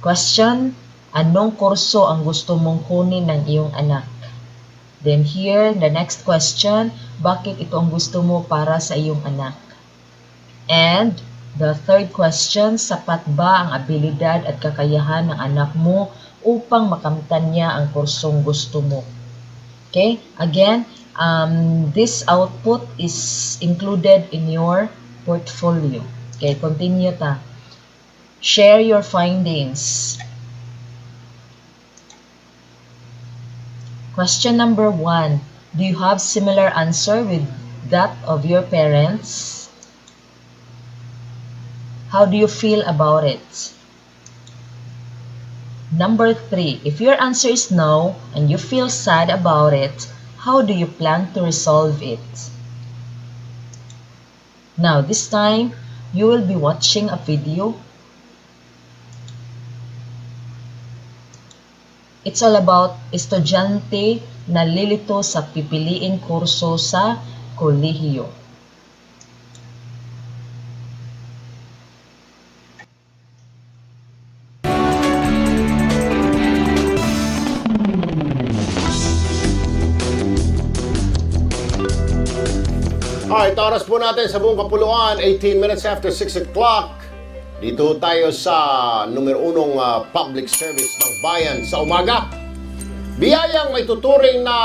question, anong kurso ang gusto mong kunin ng iyong anak? Then here, the next question, bakit ito ang gusto mo para sa iyong anak? And the third question, sapat ba ang abilidad at kakayahan ng anak mo upang makamtan niya ang kursong gusto mo? Okay, again, this output is included in your portfolio. Okay, continue ta. Share your findings. Question number 1. Do you have similar answer with that of your parents? How do you feel about it? Number 3. If your answer is no and you feel sad about it, how do you plan to resolve it? Now, this time, you will be watching a video. It's all about estudyante na lilito sa pipiliing kurso sa kolehiyo. Alright, oras po natin sa buong kapuluan, 18 minutes after 6 o'clock. Dito tayo sa numero 1 public service ng bayan sa umaga. Biyayang may tuturing na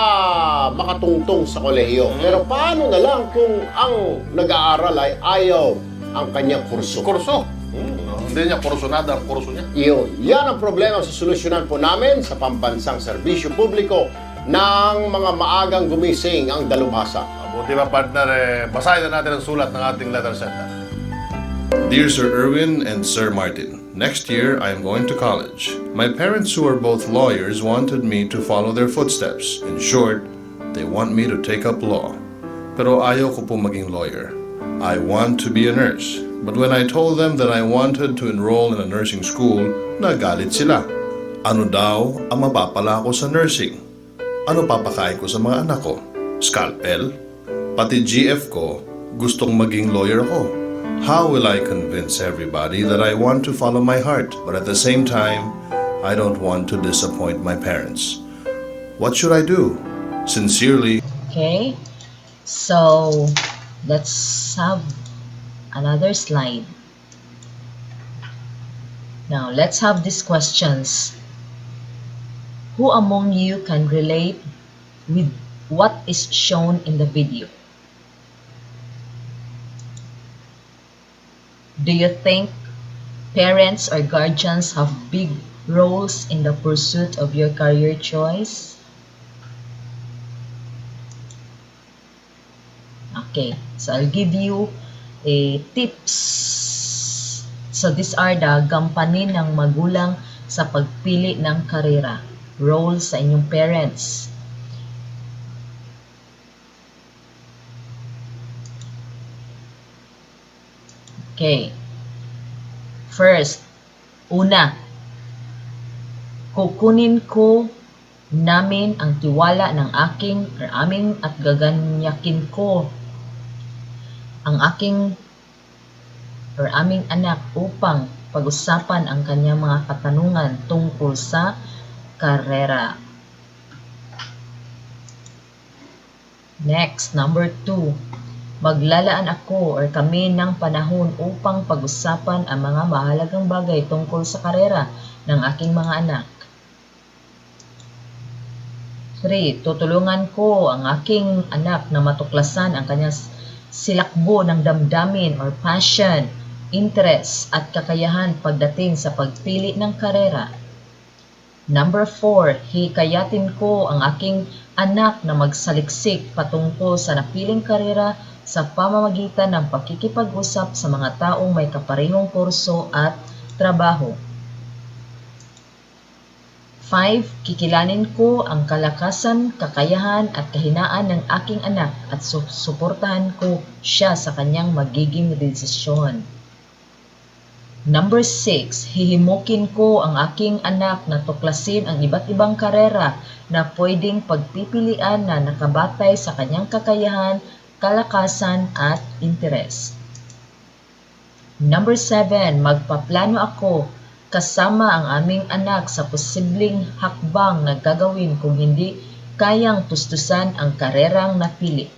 makatungtong sa kolehiyo. Pero paano na lang kung ang nag-aaral ay ayaw ang kanyang kurso? Kurso? Hindi niya kursunada ang kurso niya. Iyon. Yan ang problema sa solusyonan po namin sa pambansang serbisyo publiko ng mga maagang gumising ang dalubhasa. Buti ba partner, basahin na natin ang sulat ng ating letter sender. Dear Sir Erwin and Sir Martin, next year I am going to college. My parents, who are both lawyers, wanted me to follow their footsteps. In short, they want me to take up law. Pero ayaw ko po maging lawyer. I want to be a nurse. But when I told them that I wanted to enroll in a nursing school, nagalit sila. Ano daw ang mapapala ko sa nursing? Ano papakain ko sa mga anak ko? Scalpel? Pati GF ko, gustong maging lawyer ako. How will I convince everybody that I want to follow my heart, but at the same time, I don't want to disappoint my parents? What should I do? Sincerely. Okay, so let's have another slide. Now, let's have these questions. Who among you can relate with what is shown in the video? Do you think parents or guardians have big roles in the pursuit of your career choice? Okay, so I'll give you tips. So these are the gampanin ng magulang sa pagpili ng karera. Role sa inyong parents. Okay. First, una, kukunin ko namin ang tiwala ng aking or aming at gaganyakin ko ang aking or aming anak upang pag-usapan ang kanyang mga katanungan tungkol sa karera. Next, number 2. Maglalaan ako or kami ng panahon upang pag-usapan ang mga mahalagang bagay tungkol sa karera ng aking mga anak. 3. Tutulungan ko ang aking anak na matuklasan ang kanyang silakbo ng damdamin or passion, interest at kakayahan pagdating sa pagpili ng karera. Number 4, hikayatin ko ang aking anak na magsaliksik patungkol sa napiling karera sa pamamagitan ng pakikipag-usap sa mga taong may kaparehong kurso at trabaho. 5. Kikilanin ko ang kalakasan, kakayahan at kahinaan ng aking anak at suportahan ko siya sa kanyang magiging desisyon. Number 6, hihimukin ko ang aking anak na tuklasin ang iba't ibang karera na pwedeng pagpipilian na nakabatay sa kanyang kakayahan, kalakasan at interes. Number 7, magpaplano ako kasama ang aming anak sa posibleng hakbang na gagawin kung hindi kayang tustusan ang karerang napili.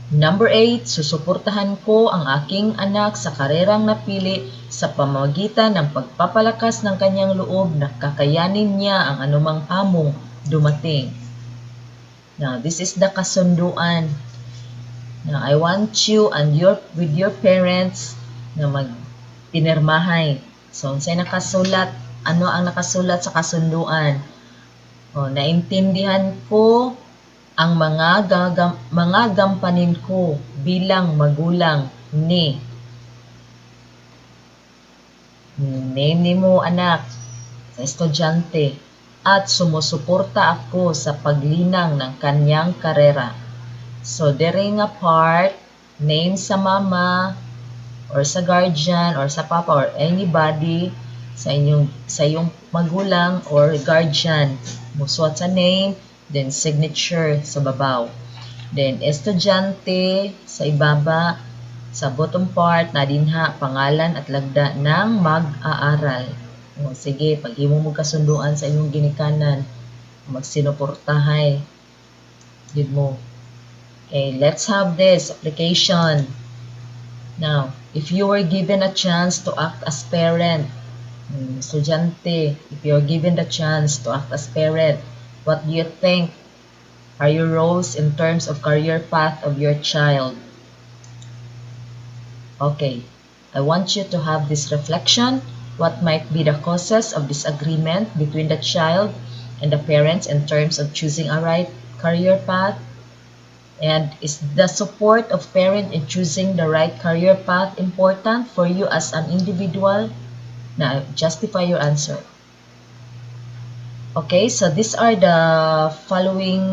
Number 8, susuportahan ko ang aking anak sa karerang napili sa pamamagitan ng pagpapalakas ng kanyang loob na kakayanin niya ang anumang hamong dumating. Now, this is the kasunduan. Now, I want you and with your parents na magpinirmahay. So, unsay nakasulat? Ano ang nakasulat sa kasunduan? Naintindihan ko ang mga gampanin ko bilang magulang ni. Name ni mo anak sa estudyante at sumusuporta ako sa paglinang ng kanyang karera. So, dere nga part, name sa mama or sa guardian or sa papa or anybody sa iyong magulang or guardian. Musuot sa name, then signature sa babaw. Then estudyante sa ibaba, sa bottom part na dinha pangalan at lagda ng mag-aaral. Sige, pag imo mo kasunduan sa inyong ginikanan, magsinuportahay. Yun mo. Okay, let's have this application. Now, if you were given a chance to act as parent, estudyante, if you're given the chance to act as parent, what do you think are your roles in terms of career path of your child? Okay, I want you to have this reflection. What might be the causes of disagreement between the child and the parents in terms of choosing a right career path? And is the support of parent in choosing the right career path important for you as an individual? Now, justify your answer. Okay, so these are the following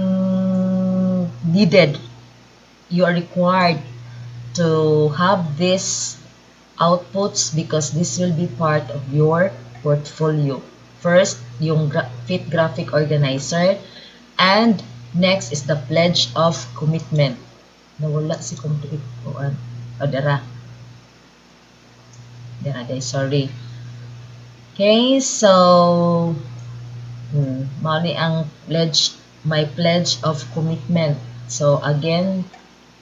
needed. You are required to have these outputs because this will be part of your portfolio. First, yung fit graphic organizer, and next is the pledge of commitment. Nawala si complete kuan. Dara guys, sorry. Okay, so mali ang my pledge of commitment. So again,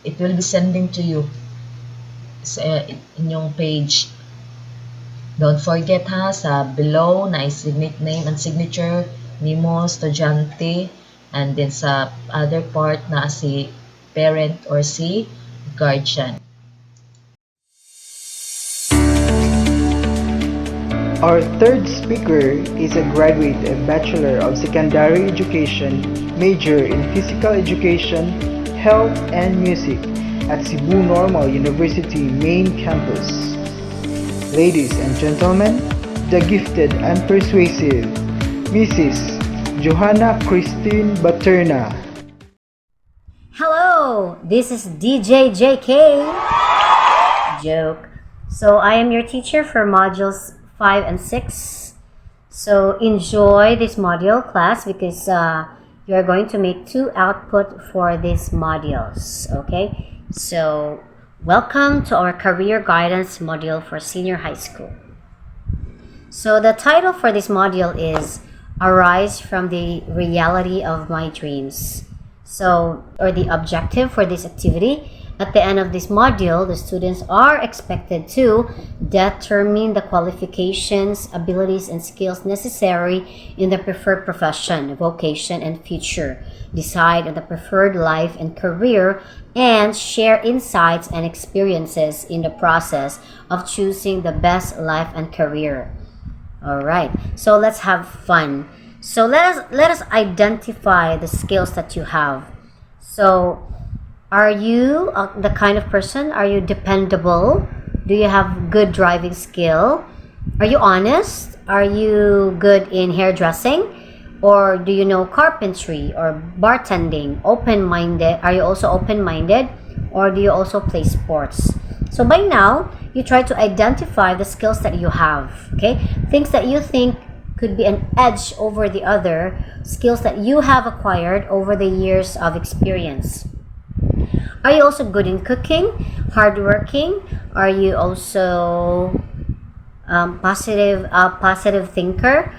it will be sending to you sa inyong page. Don't forget sa below na i-submit name and signature nimo estudyante, and then sa other part na si parent or si guardian. Our third speaker is a graduate and Bachelor of Secondary Education, major in Physical Education, Health and Music at Cebu Normal University Main Campus. Ladies and gentlemen, the gifted and persuasive Mrs. Johanna Christine Baterna. Hello, this is DJ JK. Joke. So I am your teacher for modules 5 and 6. So enjoy this module class because you are going to make 2 output for these modules. Okay, so welcome to our career guidance module for senior high school. So the title for this module is Arise from the Reality of My Dreams. So, or the objective for this activity. At the end of this module, the students are expected to determine the qualifications, abilities, and skills necessary in the preferred profession, vocation, and future, decide on the preferred life and career, and share insights and experiences in the process of choosing the best life and career. All right, so let's have fun. So let us identify the skills that you have. So, are you the kind of person? Are you dependable? Do you have good driving skill? Are you honest? Are you good in hairdressing? Or do you know carpentry or bartending? Open-minded? Are you also open-minded? Or do you also play sports? So by now, you try to identify the skills that you have, okay? Things that you think could be an edge over the other, skills that you have acquired over the years of experience. Are you also good in cooking, hardworking? Are you also positive thinker?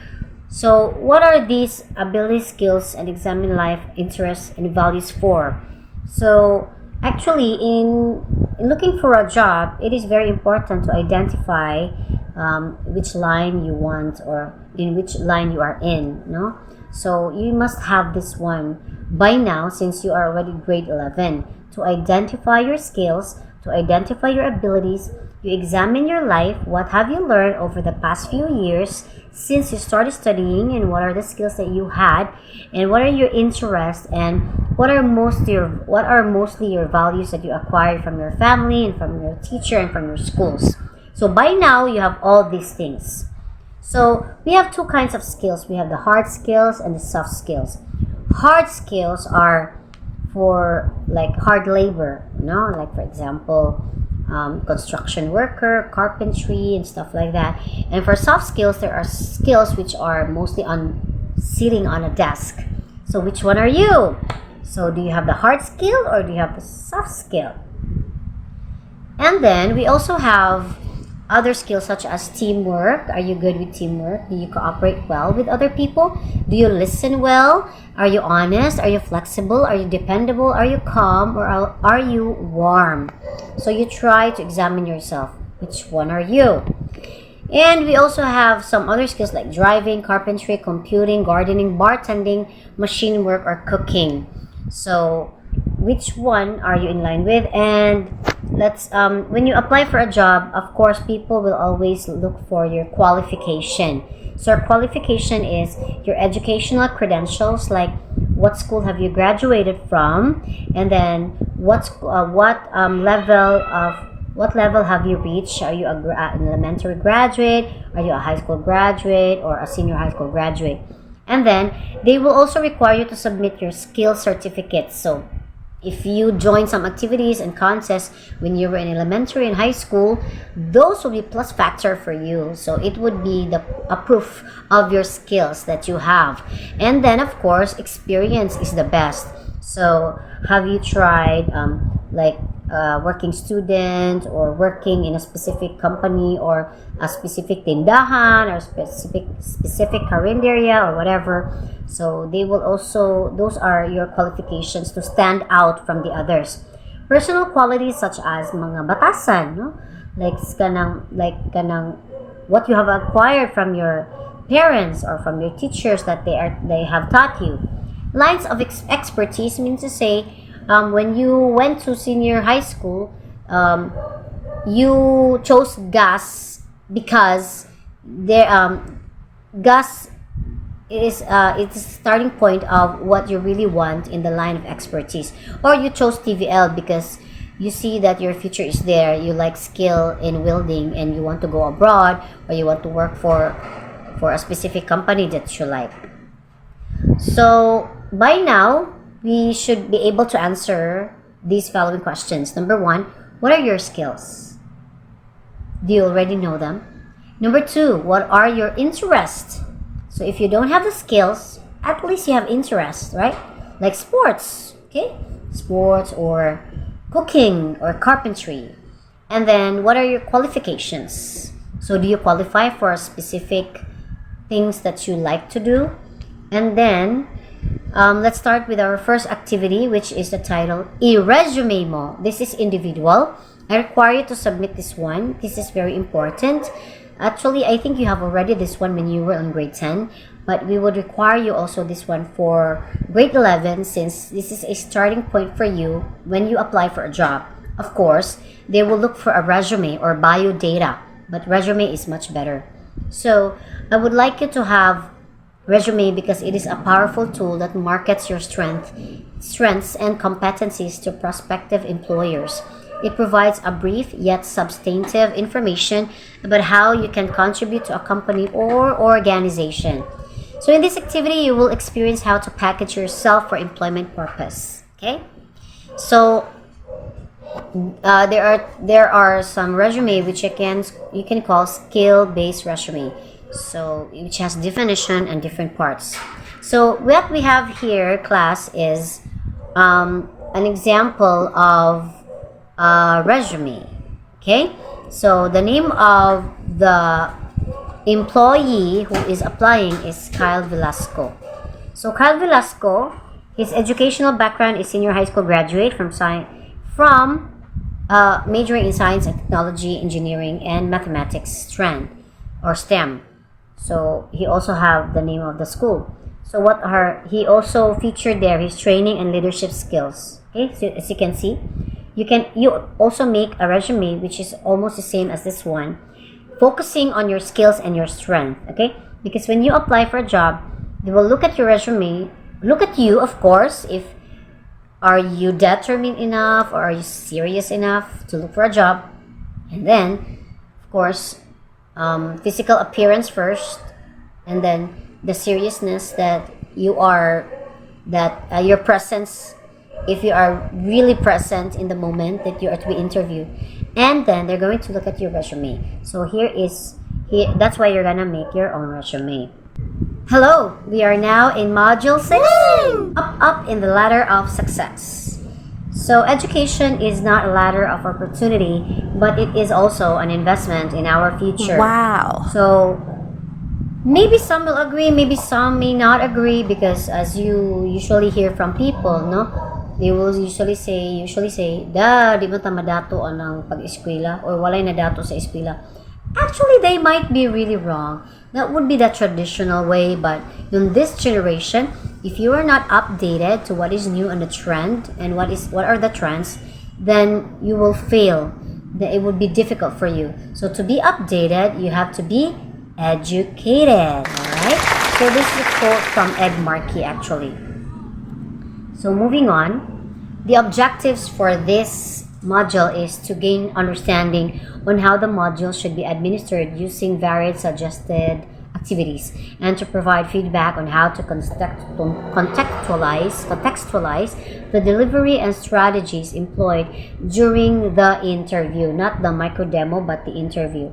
So what are these abilities, skills, and examine life, interests, and values for? So actually, in looking for a job, it is very important to identify which line you want or in which line you are in, no? So you must have this one by now since you are already grade 11. To identify your skills, to identify your abilities, you examine your life, what have you learned over the past few years since you started studying, and what are the skills that you had, and what are your interests, and what are mostly your values that you acquired from your family and from your teacher and from your schools. So by now you have all these things. So we have two kinds of skills. We have the hard skills and the soft skills. Hard skills are for like hard labor, like for example, construction worker, carpentry, and stuff like that. And for soft skills, there are skills which are mostly on sitting on a desk. So which one are you? So do you have the hard skill or do you have the soft skill? And then we also have other skills such as teamwork. Are you good with teamwork? Do you cooperate well with other people? Do you listen well? Are you honest? Are you flexible? Are you dependable? Are you calm? Or are you warm? So you try to examine yourself. Which one are you? And we also have some other skills like driving, carpentry, computing, gardening, bartending, machine work, or cooking. So which one are you in line with? And let's when you apply for a job, of course people will always look for your qualification. So your qualification is your educational credentials, like what school have you graduated from, and then what level have you reached? Are you an elementary graduate? Are you a high school graduate or a senior high school graduate? And then they will also require you to submit your skill certificates. So if you join some activities and contests when you were in elementary and high school, those will be plus factor for you. So it would be a proof of your skills that you have. And then of course, experience is the best. So have you tried working student or working in a specific company or a specific tindahan or specific carinderia or whatever? So they will also, those are your qualifications to stand out from the others. Personal qualities such as mga batasan, no? Like kanang what you have acquired from your parents or from your teachers that they have taught you. Lines of expertise means to say, when you went to senior high school, you chose gas because gas is it's a starting point of what you really want in the line of expertise. Or you chose TVL because you see that your future is there, you like skill in welding and you want to go abroad, or you want to work for a specific company that you like. So by now we should be able to answer these following questions. Number 1, what are your skills? Do you already know them? Number 2, what are your interests? So if you don't have the skills, at least you have interest, right? Like sports, okay? Sports or cooking or carpentry. And then what are your qualifications? So do you qualify for specific things that you like to do? And then Let's start with our first activity, which is the title, I-resume mo. This is individual. I require you to submit this one. This is very important. Actually, I think you have already this one when you were in grade 10, but we would require you also this one for grade 11, since this is a starting point for you when you apply for a job. Of course, they will look for a resume or bio data, but resume is much better. So I would like you to have resume because it is a powerful tool that markets your strengths and competencies to prospective employers. It provides a brief yet substantive information about how you can contribute to a company or organization. So in this activity, you will experience how to package yourself for employment purpose. Okay? So there are some resume which you can call skill-based resume. So which has definition and different parts. So what we have here, class, is an example of resume. Okay, so the name of the employee who is applying is Kyle Velasco. So Kyle Velasco, his educational background is senior high school graduate from majoring in science and technology, engineering, and mathematics strand or STEM. So he also have the name of the school. So he also featured there his training and leadership skills. Okay, so as you can see, you also make a resume which is almost the same as this one, focusing on your skills and your strength. Okay, because when you apply for a job, they will look at your resume, look at you, of course, if are you determined enough or are you serious enough to look for a job, and then of course physical appearance first, and then the seriousness that your presence, if you are really present in the moment that you are to be interviewed, and then they're going to look at your resume. So that's why you're gonna make your own resume. Hello, we are now in module 6, up in the ladder of success. So education is not a ladder of opportunity, but it is also an investment in our future. Wow. So maybe some will agree, maybe some may not agree, because as you usually hear from people, no? They will usually say, di mo ta madato ang pag-eskwela or walay nadato sa eskwela. Actually, they might be really wrong. That would be the traditional way, but in this generation, if you are not updated to what is new on the trend and what are the trends, then you will fail. Then it would be difficult for you. So to be updated, you have to be educated. Alright? So this is a quote from Ed Markey, actually. So moving on, the objectives for this module is to gain understanding on how the module should be administered using varied suggested activities, and to provide feedback on how to contextualize the delivery and strategies employed during the interview, not the micro demo, but the interview.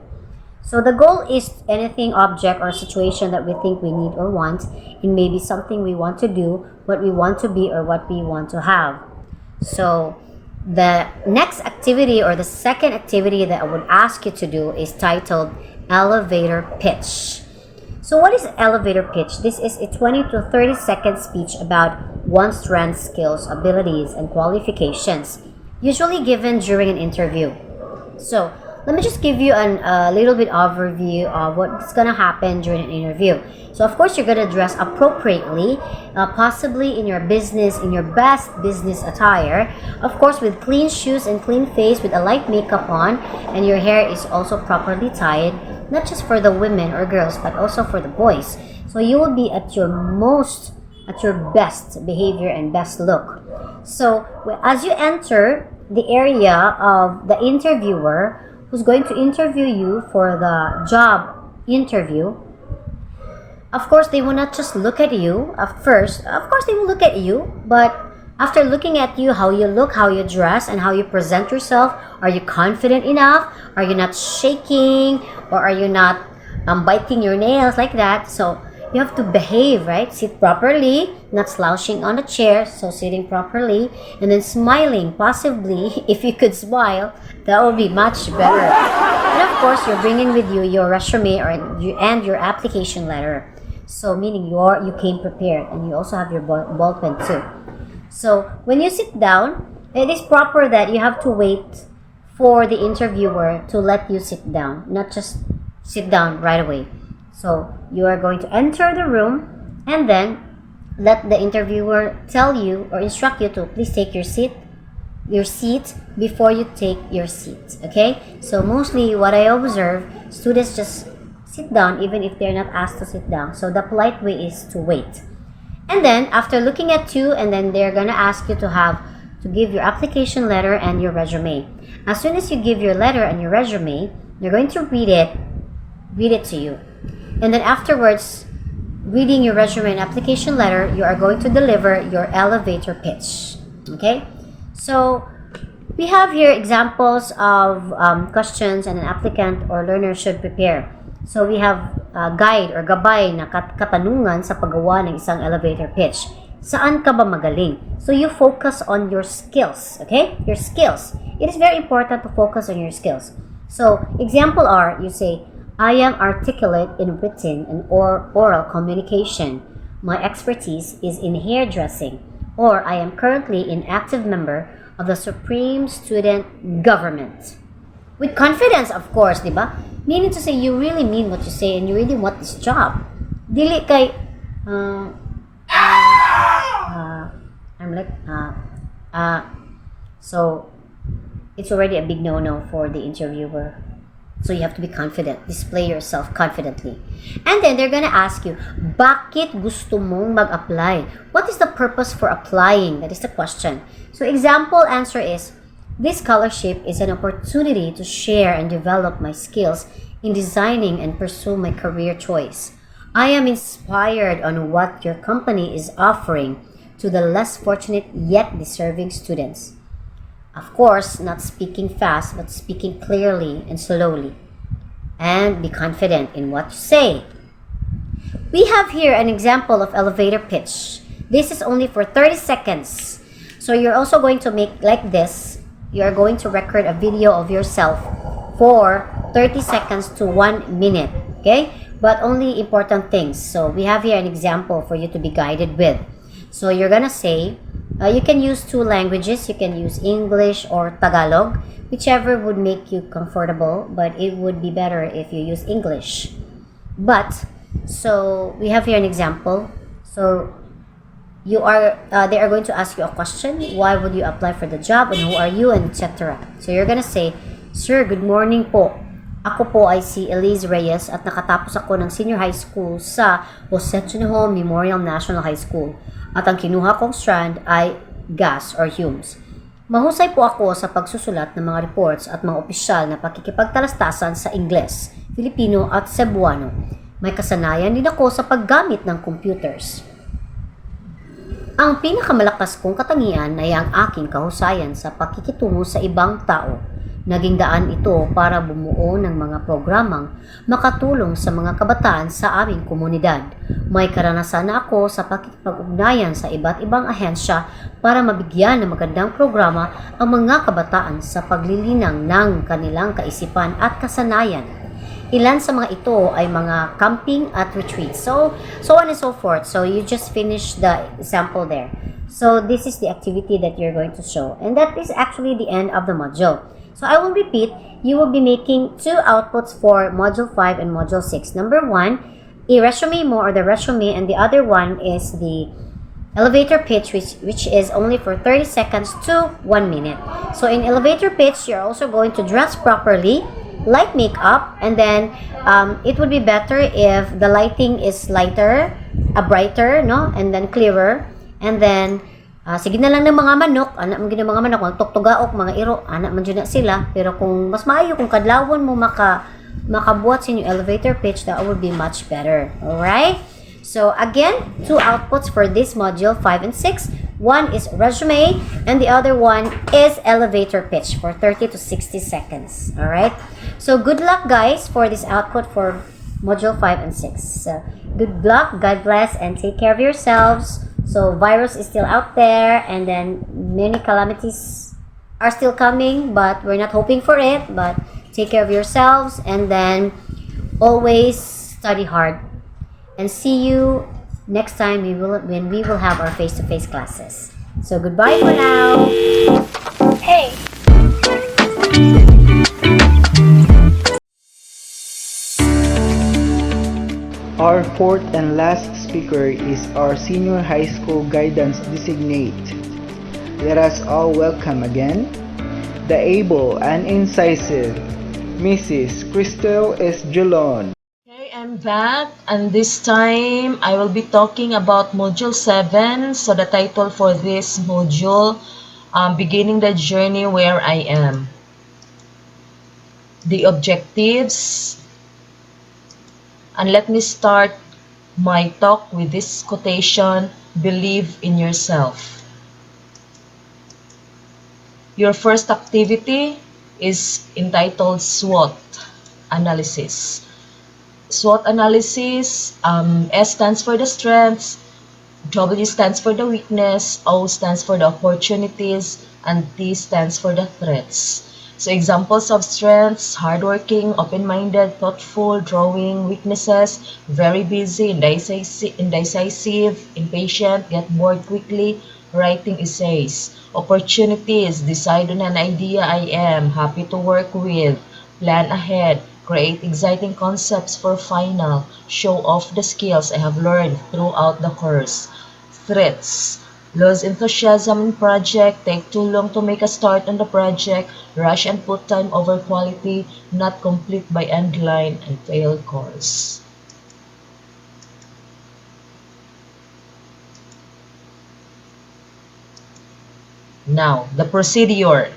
So the goal is anything, object, or situation that we think we need or want. It may be something we want to do, what we want to be, or what we want to have. So the next activity, or the second activity that I would ask you to do, is titled Elevator Pitch. So what is elevator pitch? This is a 20 to 30 second speech about one's strengths, skills, abilities, and qualifications, usually given during an interview. So let me just give you a little bit overview of what's gonna happen during an interview. So of course you're gonna dress appropriately, possibly in your best business attire. Of course with clean shoes and clean face, with a light makeup on, and your hair is also properly tied, not just for the women or girls, but also for the boys. So you will be at your best behavior and best look. So as you enter the area of the interviewer, who's going to interview you for the job interview, of course they will not just look at you at first. Of course they will look at you, but after looking at you, how you look, how you dress, and how you present yourself, are you confident enough? Are you not shaking? Or are you not biting your nails like that? So you have to behave, right? Sit properly, not slouching on the chair, so sitting properly, and then smiling. Possibly, if you could smile, that would be much better. And of course, you're bringing with you your resume and your application letter. So meaning you came prepared, and you also have your ball pen too. So when you sit down, it is proper that you have to wait for the interviewer to let you sit down, not just sit down right away. So you are going to enter the room and then let the interviewer tell you or instruct you to please take your seat before you take your seat. Okay? So mostly what I observe, students just sit down even if they're not asked to sit down. So the polite way is to wait. And then after looking at you, and then they're gonna ask you to give your application letter and your resume. As soon as you give your letter and your resume, they're going to read it to you. And then afterwards, reading your resume and application letter, you are going to deliver your elevator pitch. Okay? So we have here examples of questions and an applicant or learner should prepare. So we have guide or gabay na katanungan sa paggawa ng isang elevator pitch. Saan ka ba magaling? So you focus on your skills, okay? Your skills. It is very important to focus on your skills. So example are, you say, I am articulate in written and oral communication. My expertise is in hairdressing. Or I am currently an active member of the Supreme Student Government. With confidence, of course, di ba? Meaning to say, you really mean what you say and you really want this job. Dili kay, I'm like, so it's already a big no-no for the interviewer. So you have to be confident. Display yourself confidently. And then they're gonna ask you, bakit gusto mong mag-apply? What is the purpose for applying? That is the question. So example answer is, this scholarship is an opportunity to share and develop my skills in designing and pursue my career choice. I am inspired on what your company is offering to the less fortunate yet deserving students. Of course, not speaking fast, but speaking clearly and slowly. And be confident in what you say. We have here an example of elevator pitch. This is only for 30 seconds. So you're also going to make like this. You're going to record a video of yourself for 30 seconds to 1 minute. Okay? But only important things. So we have here an example for you to be guided with. So you're gonna say, you can use two languages. You can use English or Tagalog, whichever would make you comfortable, but it would be better if you use English. But, so we have here an example. So they are going to ask you a question. Why would you apply for the job, and who are you, and etc. So you're gonna say, Sir, good morning po. Ako po ay si Elise Reyes at nakatapos ako ng senior high school sa Chona Memorial National High School. At ang kinuha kong strand ay gas or fumes. Mahusay po ako sa pagsusulat ng mga reports at mga opisyal na pakikipagtalastasan sa Ingles, Filipino at Cebuano. May kasanayan din ako sa paggamit ng computers. Ang pinakamalakas kong katangian ay ang aking kahusayan sa pakikitungo sa ibang tao. Naging daan ito para bumuo ng mga programang makatulong sa mga kabataan sa aming komunidad. May karanasan na ako sa pakikipag-ugnayan sa iba't ibang ahensya para mabigyan ng magandang programa ang mga kabataan sa paglilinang ng kanilang kaisipan at kasanayan. Ilan sa mga ito ay mga camping at retreats. So on and so forth. So you just finish the example there. So this is the activity that you're going to show. And that is actually the end of the module. So I will repeat, you will be making two outputs for Module 5 and Module 6. Number 1, a resume mo or the resume, and the other one is the elevator pitch, which is only for 30 seconds to 1 minute. So in elevator pitch, you're also going to dress properly, light makeup, and then it would be better if the lighting is lighter, brighter, no, and then clearer, and then sige na lang ng mga manok, anak man gina mga manok, magtuktugaok, mga iro, anak man dyan na sila. Pero kung mas maayo, kung kadlawon mo makabuhat sa inyong elevator pitch, that would be much better. Alright? So again, two outputs for this module 5 and 6. One is resume, and the other one is elevator pitch for 30 to 60 seconds. Alright? So good luck guys for this output for module 5 and 6. So, good luck, God bless, and take care of yourselves. So virus is still out there, and then many calamities are still coming, but we're not hoping for it. But take care of yourselves, and then always study hard. and see you next time when we will have our face-to-face classes. So goodbye for now. Hey! Our fourth and last speaker is our senior high school guidance designate. Let us all welcome again the able and incisive Mrs. Crystal S. Julon. Okay, I'm back, and this time I will be talking about Module 7. So the title for this module, Beginning the Journey Where I Am. The objectives, and let me start my talk with this quotation, believe in yourself. Your first activity is entitled SWOT analysis. SWOT analysis, S stands for the strengths, W stands for the weakness, O stands for the opportunities, and T stands for the threats. So examples of strengths: hardworking, open-minded, thoughtful, drawing. Weaknesses: very busy, indecisive, impatient, get bored quickly, writing essays. Opportunities: decide on an idea I am, happy to work with, plan ahead, create exciting concepts for final, show off the skills I have learned throughout the course. Threats: lose enthusiasm in project, take too long to make a start on the project, rush and put time over quality, not complete by end line, and fail course. Now, the procedure.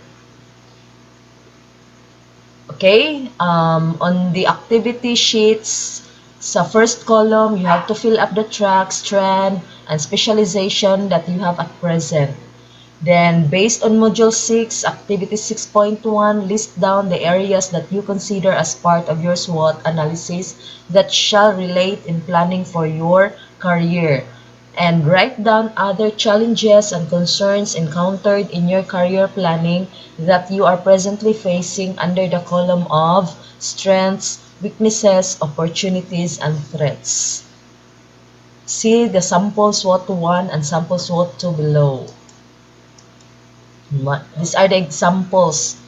Okay, on the activity sheets, sa first column, you have to fill up the track, strand, and specialization that you have at present. Then, based on Module 6, Activity 6.1, list down the areas that you consider as part of your SWOT analysis that shall relate in planning for your career. And write down other challenges and concerns encountered in your career planning that you are presently facing under the column of strengths, weaknesses, opportunities, and threats. See the sample SWOT 1 and sample SWOT 2 below. These are the examples,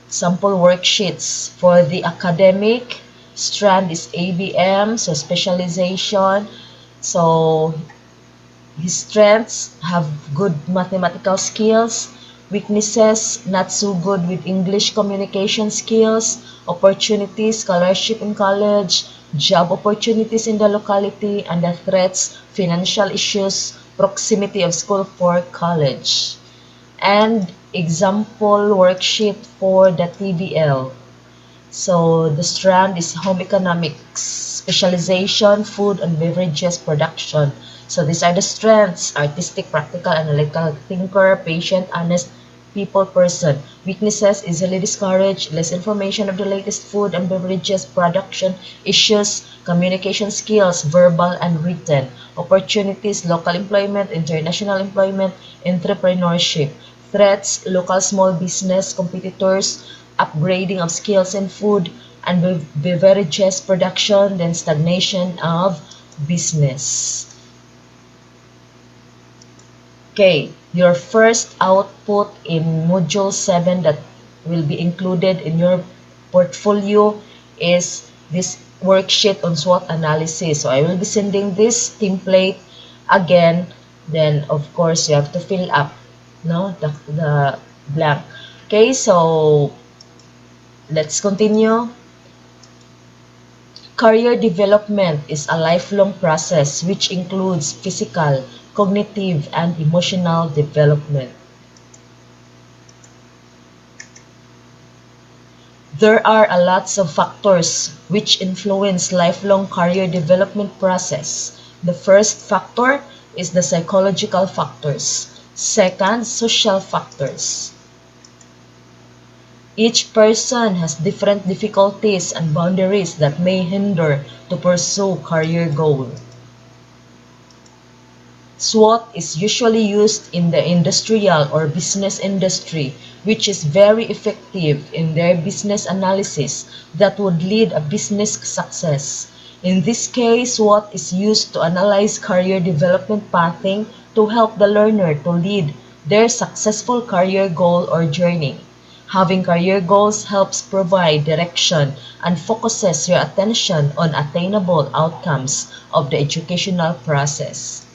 sample worksheets. For the academic, strand is ABM, so specialization. So his strengths have good mathematical skills, weaknesses not so good with English communication skills, opportunities, scholarship in college, job opportunities in the locality, and the threats, financial issues, proximity of school for college. And example worksheet for the TBL. So the strand is home economics, specialization, food and beverages production. So these are the strengths: artistic, practical, analytical thinker, patient, honest, people person. Weaknesses: easily discouraged, less information of the latest food and beverages production issues, communication skills, verbal and written. Opportunities: local employment, international employment, entrepreneurship. Threats: local small business competitors, upgrading of skills in food and beverages production, then stagnation of business. Okay, your first output in Module 7 that will be included in your portfolio is this worksheet on SWOT analysis. So I will be sending this template again. Then, of course, you have to fill up the blank. Okay, so let's continue. Career development is a lifelong process which includes physical, cognitive, and emotional development. There are a lots of factors which influence lifelong career development process. The first factor is the psychological factors. Second, social factors. Each person has different difficulties and boundaries that may hinder to pursue career goal. SWOT is usually used in the industrial or business industry, which is very effective in their business analysis that would lead a business success. In this case, what is used to analyze career development pathing to help the learner to lead their successful career goal or journey. Having career goals helps provide direction and focuses your attention on attainable outcomes of the educational process.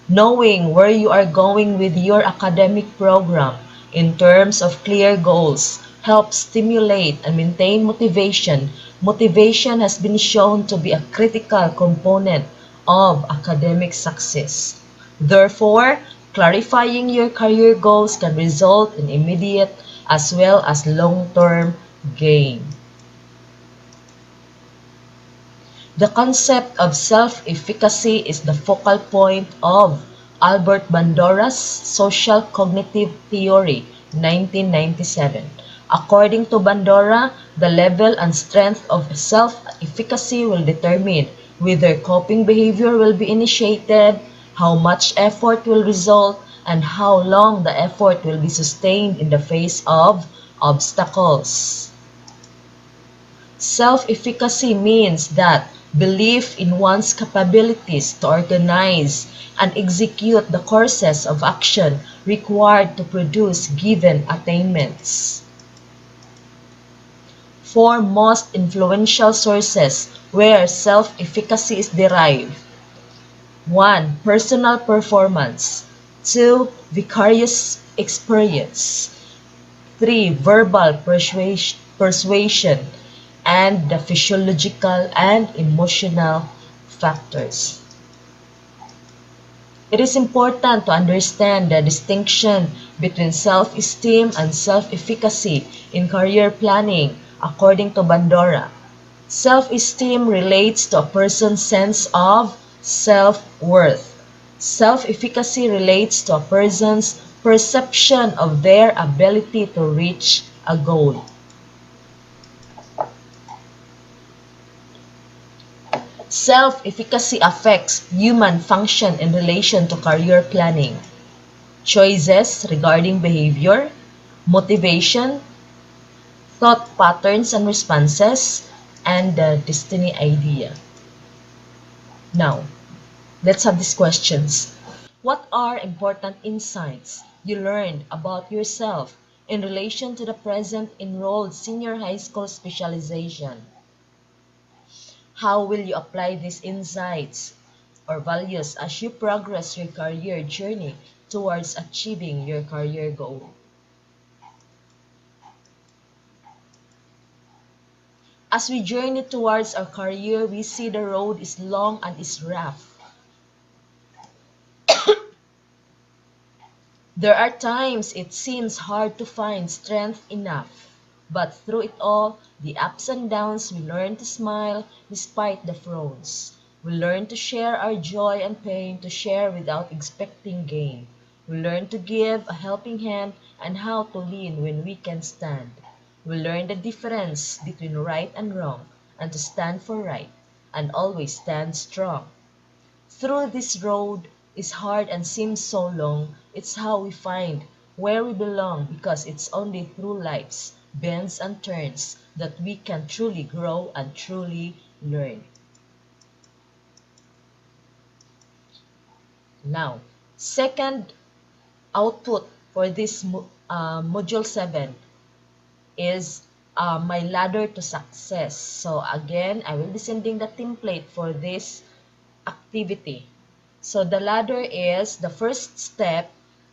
Knowing where you are going with your academic program in terms of clear goals helps stimulate and maintain motivation. Motivation has been shown to be a critical component of academic success. Therefore, clarifying your career goals can result in immediate as well as long-term gain. The concept of self-efficacy is the focal point of Albert Bandura's social cognitive theory, 1997. According to Bandura, the level and strength of self-efficacy will determine whether coping behavior will be initiated, how much effort will result, and how long the effort will be sustained in the face of obstacles. Self-efficacy means that belief in one's capabilities to organize and execute the courses of action required to produce given attainments. Four most influential sources where self-efficacy is derived. 1. Personal performance. 2. Vicarious experience. 3. Verbal persuasion, and the physiological and emotional factors. It is important to understand the distinction between self-esteem and self-efficacy in career planning according to Bandura. Self-esteem relates to a person's sense of self-worth. Self-efficacy relates to a person's perception of their ability to reach a goal. Self-efficacy affects human function in relation to career planning, choices regarding behavior, motivation, thought patterns and responses, and the destiny idea. Now, let's have these questions. What are important insights you learned about yourself in relation to the present enrolled senior high school specialization? How will you apply these insights or values as you progress your career journey towards achieving your career goal? As we journey towards our career, we see the road is long and is rough. There are times it seems hard to find strength enough, but through it all, the ups and downs, we learn to smile despite the frowns. We learn to share our joy and pain, to share without expecting gain. We learn to give a helping hand and how to lean when we can stand. We learn the difference between right and wrong, and to stand for right, and always stand strong. Through this road is hard and seems so long, it's how we find where we belong, because it's only through life's bends and turns that we can truly grow and truly learn. Now, second output for this module 7 is my ladder to success. So again, I will be sending the template for this activity. So the ladder is, the first step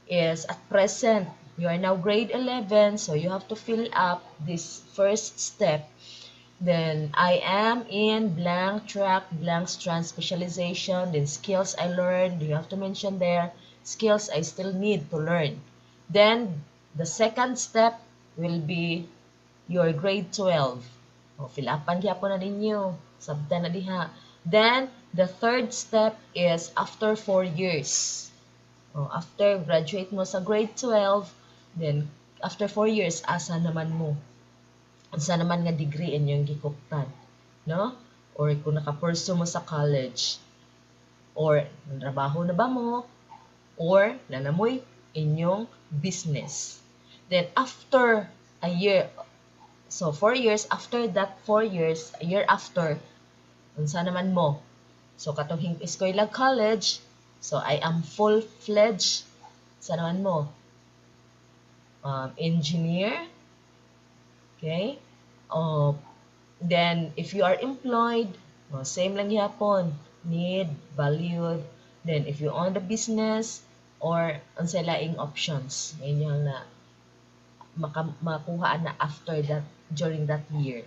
is, at present, you are now grade 11, so you have to fill up this first step. Then I am in blank track, blank strand specialization, then skills I learned, you have to mention there, skills I still need to learn. Then the second step will be your grade 12. O, fill upan gyapon na ninyo. Sabta na diha. Then, the third step is after 4 years. O, after graduate mo sa grade 12, then after 4 years, asa naman mo? Asa naman nga degree inyong gikuptan? No? Or kung naka-pursue mo sa college. Or, trabaho na ba mo? Or, nanamoy inyong business. Then, after a year So 4 years, after that 4 years, a year after, unsa naman mo? So katong Eskwela College, so I am full-fledged sa naman mo. Engineer, okay? Then if you are employed, same lang yapon, need, valued. Then if you own the business or unsay laing options, inyo na makuha na after that, during that year.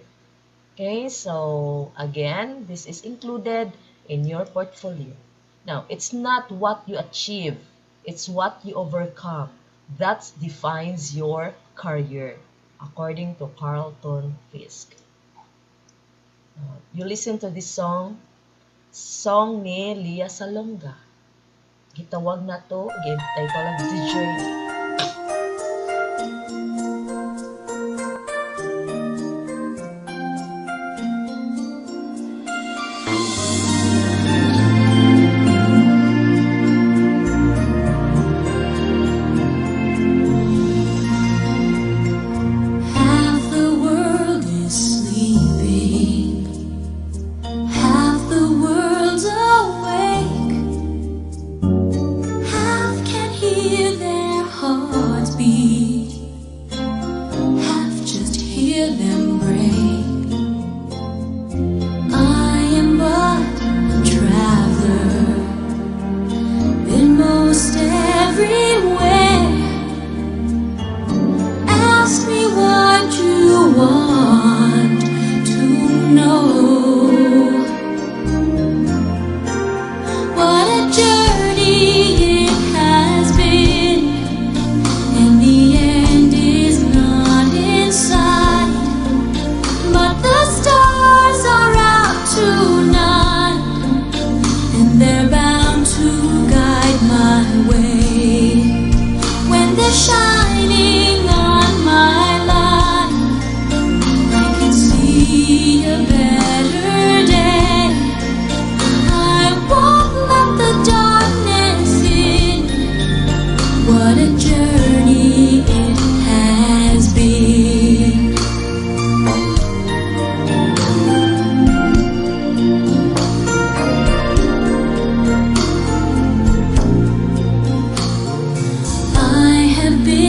Okay, so again, this is included in your portfolio. Now, it's not what you achieve, it's what you overcome. That defines your career, according to Carlton Fisk. You listen to this song ni Lia Salonga. Gitawag na to, again, title of the journey. Have been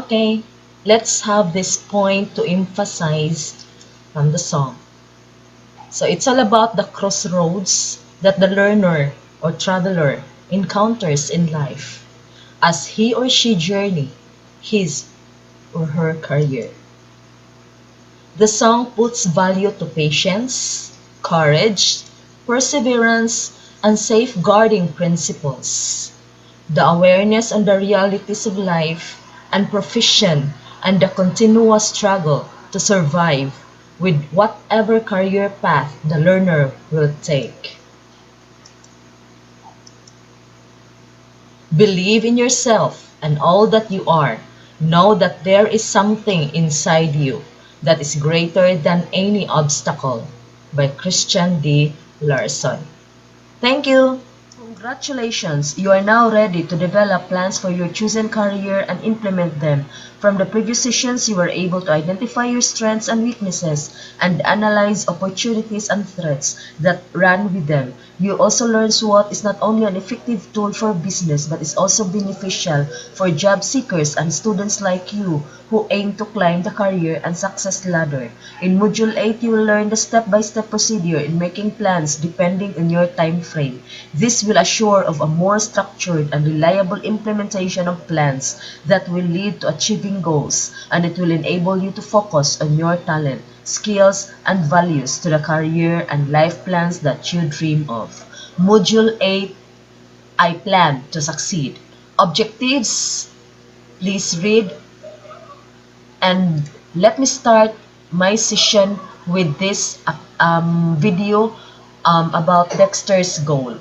Okay, let's have this point to emphasize from the song. So it's all about the crossroads that the learner or traveler encounters in life as he or she journey his or her career. The song puts value to patience, courage, perseverance, and safeguarding principles. The awareness on the realities of life and profession and the continuous struggle to survive with whatever career path the learner will take. Believe in yourself and all that you are. Know that there is something inside you that is greater than any obstacle. By Christian D. Larson. Thank you. Congratulations, you are now ready to develop plans for your chosen career and implement them. From the previous sessions, you were able to identify your strengths and weaknesses and analyze opportunities and threats that run with them. You also learned SWOT is not only an effective tool for business but is also beneficial for job seekers and students like you who aim to climb the career and success ladder. In Module 8, you will learn the step-by-step procedure in making plans depending on your time frame. This will assure of a more structured and reliable implementation of plans that will lead to achieving goals, and it will enable you to focus on your talent, skills, and values to the career and life plans that you dream of. Module 8, I plan to succeed. Objectives, please read, and let me start my session with this video about Dexter's goal.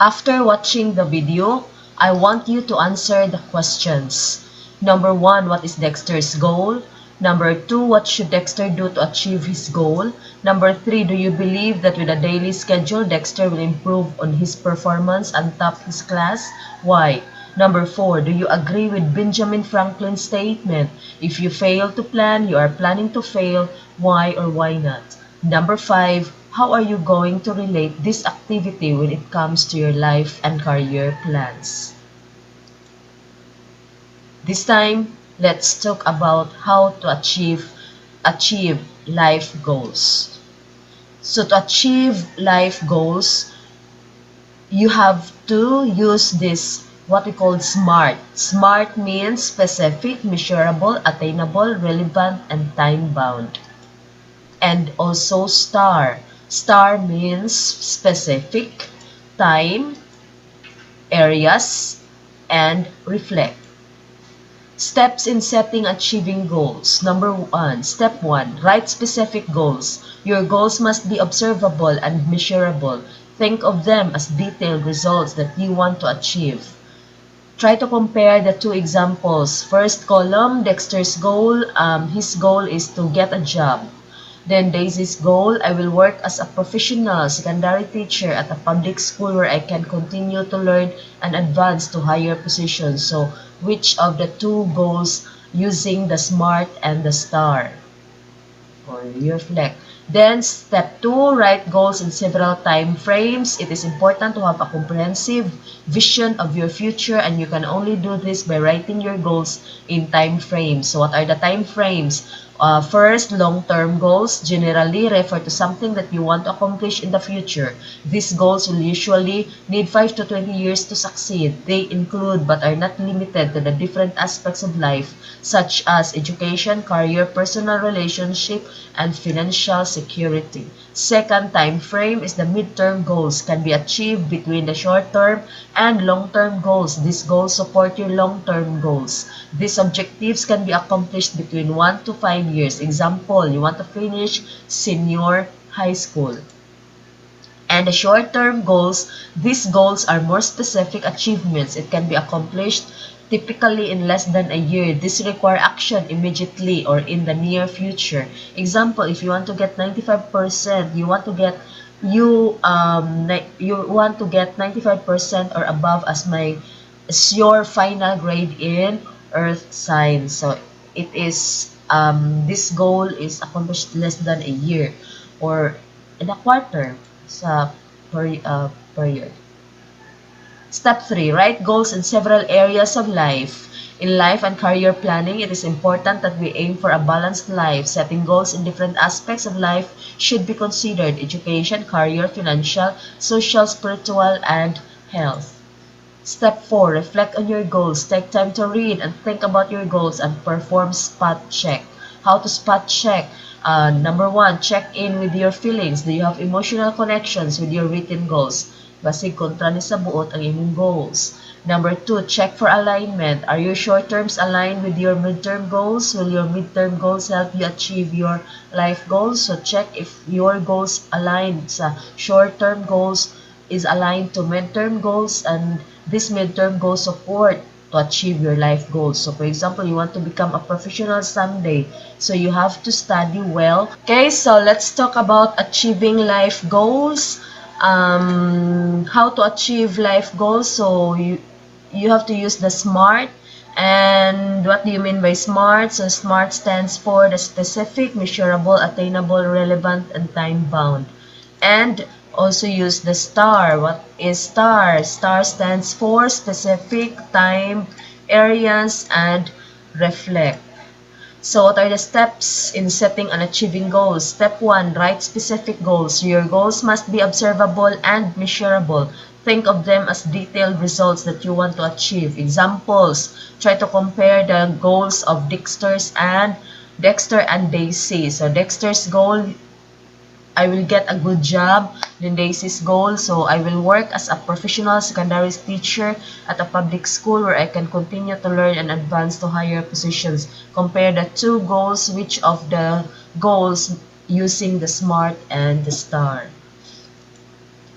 After watching the video, I want you to answer the questions. Number 1, what is Dexter's goal? Number 2, what should Dexter do to achieve his goal? Number 3, do you believe that with a daily schedule, Dexter will improve on his performance and top his class? Why? Number 4, do you agree with Benjamin Franklin's statement? If you fail to plan, you are planning to fail. Why or why not? Number 5, how are you going to relate this activity when it comes to your life and career plans? This time, let's talk about how to achieve life goals. So to achieve life goals, you have to use this what we call SMART. SMART means specific, measurable, attainable, relevant, and time-bound. And also STAR. STAR means specific, time, areas, and reflect. Steps in setting achieving goals. Number 1, step 1, write specific goals. Your goals must be observable and measurable. Think of them as detailed results that you want to achieve. Try to compare the two examples. First column, Dexter's goal. His goal is to get a job. Then Daisy's goal, I will work as a professional secondary teacher at a public school where I can continue to learn and advance to higher positions. So, which of the two goals using the SMART and the STAR? Or you reflect. Then, step 2, write goals in several time frames. It is important to have a comprehensive vision of your future, and you can only do this by writing your goals in time frames. So, what are the time frames? First, long-term goals generally refer to something that you want to accomplish in the future. These goals will usually need 5 to 20 years to succeed. They include but are not limited to the different aspects of life, such as education, career, personal relationship, and financial security. Second time frame is the midterm goals can be achieved between the short-term and long-term goals. These goals support your long-term goals. These objectives can be accomplished between 1 to 5 years. Example, you want to finish senior high school. And the short-term goals, these goals are more specific achievements. It can be accomplished typically in less than a year. This require action immediately or in the near future. Example, if you want to get 95%, you want to get 95% or above as your final grade in earth science. So it is this goal is accomplished less than a year or in a quarter sa period. Step 3, write goals in several areas of life. In life and career planning, it is important that we aim for a balanced life. Setting goals in different aspects of life should be considered: education, career, financial, social, spiritual, and health. Step 4, reflect on your goals. Take time to read and think about your goals and perform spot check. How to spot check? Number 1, check in with your feelings. Do you have emotional connections with your written goals? Basig kontra ni sa buot ang imong goals. Number 2, check for alignment. Are your short terms aligned with your midterm goals? Will your midterm goals help you achieve your life goals? So check if your goals align sa short-term goals is aligned to midterm goals, and this midterm goal support to achieve your life goals. So for example, you want to become a professional someday, so you have to study well. Okay, so let's talk about achieving life goals. How to achieve life goals? So you have to use the SMART. And what do you mean by SMART? So SMART stands for the specific, measurable, attainable, relevant, and time-bound. And also use the STAR. What is STAR? STAR stands for specific, time, areas, and reflect. So what are the steps in setting and achieving goals? Step 1, write specific goals. Your goals must be observable and measurable. Think of them as detailed results that you want to achieve. Examples, try to compare the goals of Dexter and Daisy. So Dexter's goal, I will get a good job. Then Daisy's goal, so I will work as a professional secondary teacher at a public school where I can continue to learn and advance to higher positions. Compare the two goals, which of the goals using the SMART and the STAR.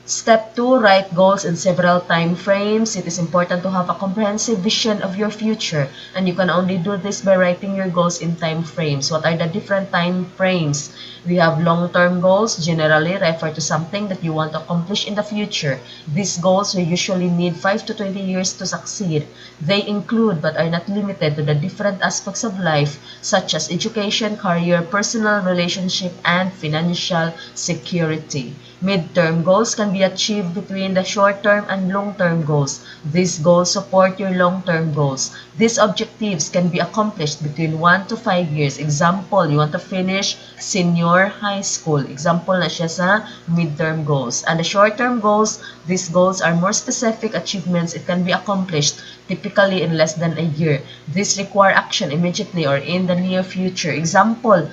Step 2, write goals in several time frames. It is important to have a comprehensive vision of your future, and you can only do this by writing your goals in time frames. What are the different time frames? We have long-term goals, generally refer to something that you want to accomplish in the future. These goals will usually need 5 to 20 years to succeed. They include but are not limited to the different aspects of life such as education, career, personal relationship, and financial security. Mid-term goals can be achieved between the short-term and long-term goals. These goals support your long-term goals. These objectives can be accomplished between 1 to 5 years. Example, you want to finish senior high school. Example na siya sa mid-term goals. And the short-term goals, these goals are more specific achievements. It can be accomplished typically in less than a year. These require action immediately or in the near future. Example,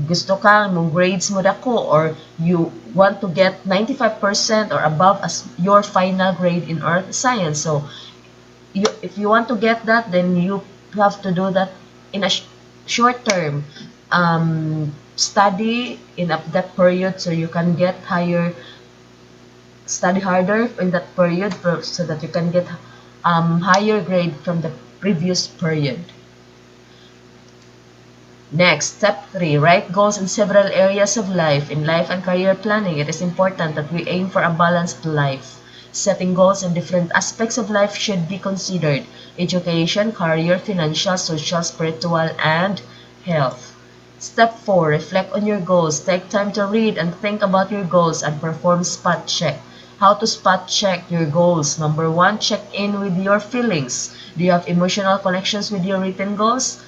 gusto ka mong grades mo dako or you want to get 95% or above as your final grade in earth science. So if you want to get that, then you have to do that in a short term. Study in that period so you can get higher, study harder in that period so that you can get higher grade from the previous period. Next, step 3, write goals in several areas of life. In life and career planning, it is important that we aim for a balanced life. Setting goals in different aspects of life should be considered: education, career, financial, social, spiritual, and health. Step 4, reflect on your goals. Take time to read and think about your goals and perform spot check. How to spot check your goals? Number 1, check in with your feelings. Do you have emotional connections with your written goals?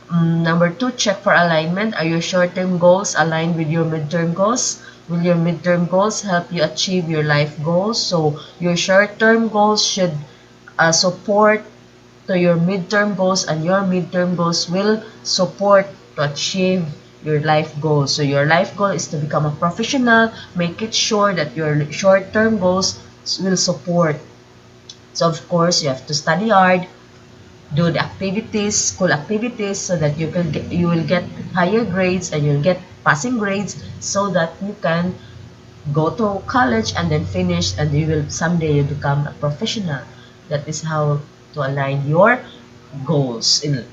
Number 2, check for alignment. Are your short-term goals aligned with your midterm goals? Will your midterm goals help you achieve your life goals? So your short-term goals should support to your midterm goals, and your midterm goals will support to achieve your life goals. So your life goal is to become a professional. Make it sure that your short-term goals will support. So of course, you have to study hard, do the activities, school activities, so that you will get higher grades and you'll get passing grades so that you can go to college and then finish, and you will someday you become a professional. That is how to align your goals. In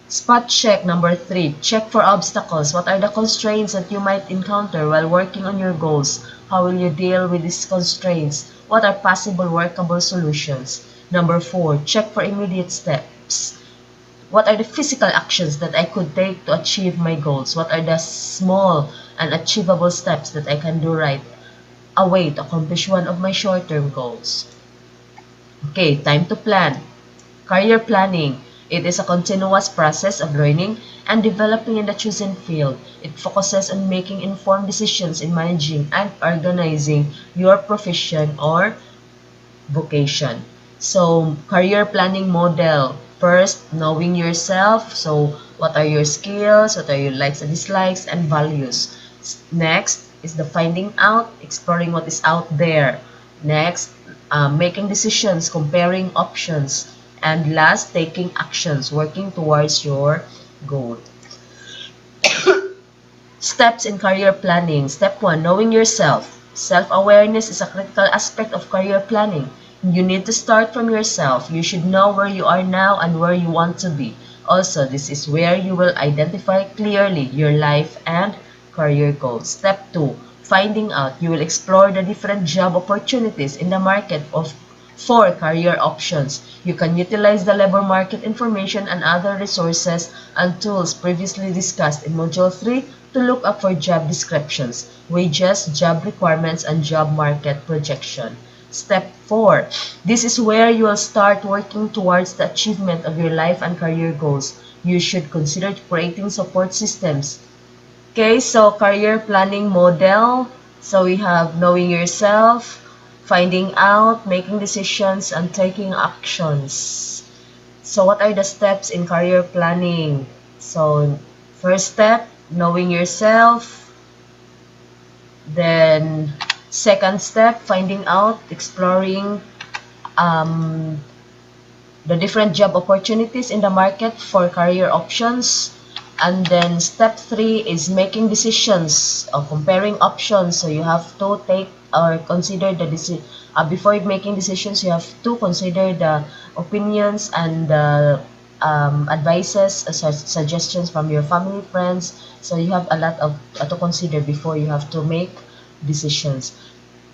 spot check number 3, check for obstacles. What are the constraints that you might encounter while working on your goals? How will you deal with these constraints? What are possible workable solutions? Number 4, check for immediate steps. What are the physical actions that I could take to achieve my goals? What are the small and achievable steps that I can do right away to accomplish one of my short-term goals? Okay, time to plan. Career planning. It is a continuous process of learning and developing in the chosen field. It focuses on making informed decisions in managing and organizing your profession or vocation. So, career planning model. First, knowing yourself. So, what are your skills? What are your likes and dislikes and values? Next is the finding out, exploring what is out there. Next, making decisions, comparing options. And last, taking actions, working towards your goal. Steps in career planning. Step 1, knowing yourself. Self-awareness is a critical aspect of career planning. You need to start from yourself. You should know where you are now and where you want to be. Also, this is where you will identify clearly your life and career goals. Step 2, finding out. You will explore the different job opportunities in the market for career options. You can utilize the labor market information and other resources and tools previously discussed in Module 3 to look up for job descriptions, wages, job requirements, and job market projection. Step 4. This is where you will start working towards the achievement of your life and career goals. You should consider creating support systems. Okay, so career planning model. So we have knowing yourself, finding out, making decisions, and taking actions. So what are the steps in career planning? So first step, knowing yourself. Then second step, finding out, exploring the different job opportunities in the market for career options. And then step 3 is making decisions or comparing options. So you have to take or consider the decision. Before making decisions, you have to consider the opinions and the advices, suggestions from your family, friends. So you have a lot of to consider before you have to make decisions.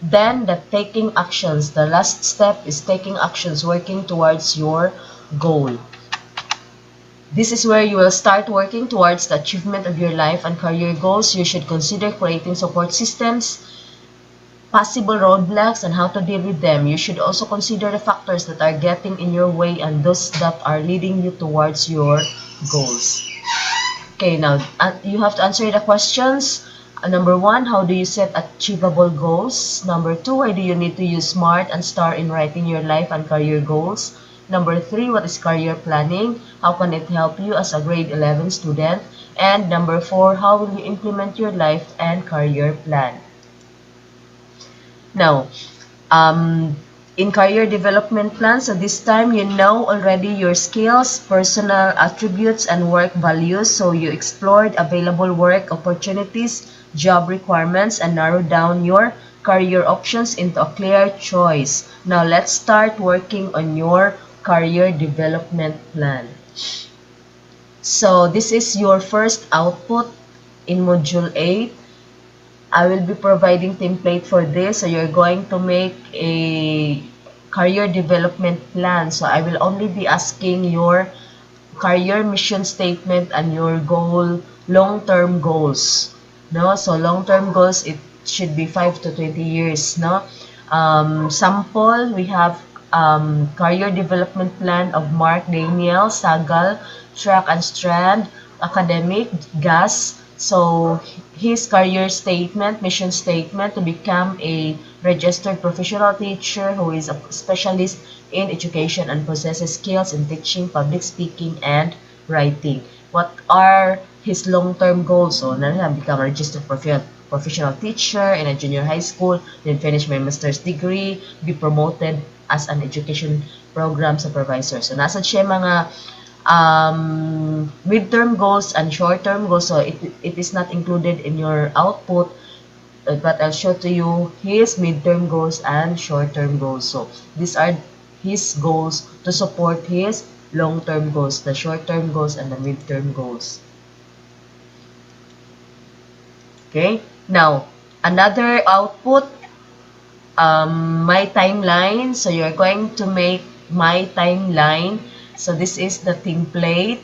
Then the taking actions. The last step is taking actions, working towards your goal. This is where you will start working towards the achievement of your life and career goals. You should consider creating support systems, possible roadblocks, and how to deal with them. You should also consider the factors that are getting in your way and those that are leading you towards your goals. Okay, now you have to answer the questions. Number 1, how do you set achievable goals? Number 2, why do you need to use SMART and STAR in writing your life and career goals? Number 3, what is career planning? How can it help you as a grade 11 student? And number 4, how will you implement your life and career plan? Now, in career development plan, so this time you know already your skills, personal attributes, and work values. So you explored available work opportunities, job requirements, and narrowed down your career options into a clear choice. Now let's start working on your career development plan. So this is your first output in Module 8. I will be providing template for this. So you're going to make a career development plan. So I will only be asking your career mission statement and your goal, long-term goals. No, so long-term goals, it should be 5 to 20 years. No, sample, we have career development plan of Mark Daniel Sagal, track and strand, academic, gas. So his career statement, mission statement, to become a registered professional teacher who is a specialist in education and possesses skills in teaching, public speaking, and writing. What are his long-term goals? So, become a registered professional teacher in a junior high school, then finish my master's degree, be promoted as an education program supervisor. So, nasa siya mga midterm goals and short-term goals. So, it is not included in your output, but I'll show to you his midterm goals and short-term goals. So these are his goals to support his long-term goals, the short-term goals, and the midterm goals. Okay, now another output, my timeline. So you're going to make my timeline. So this is the template.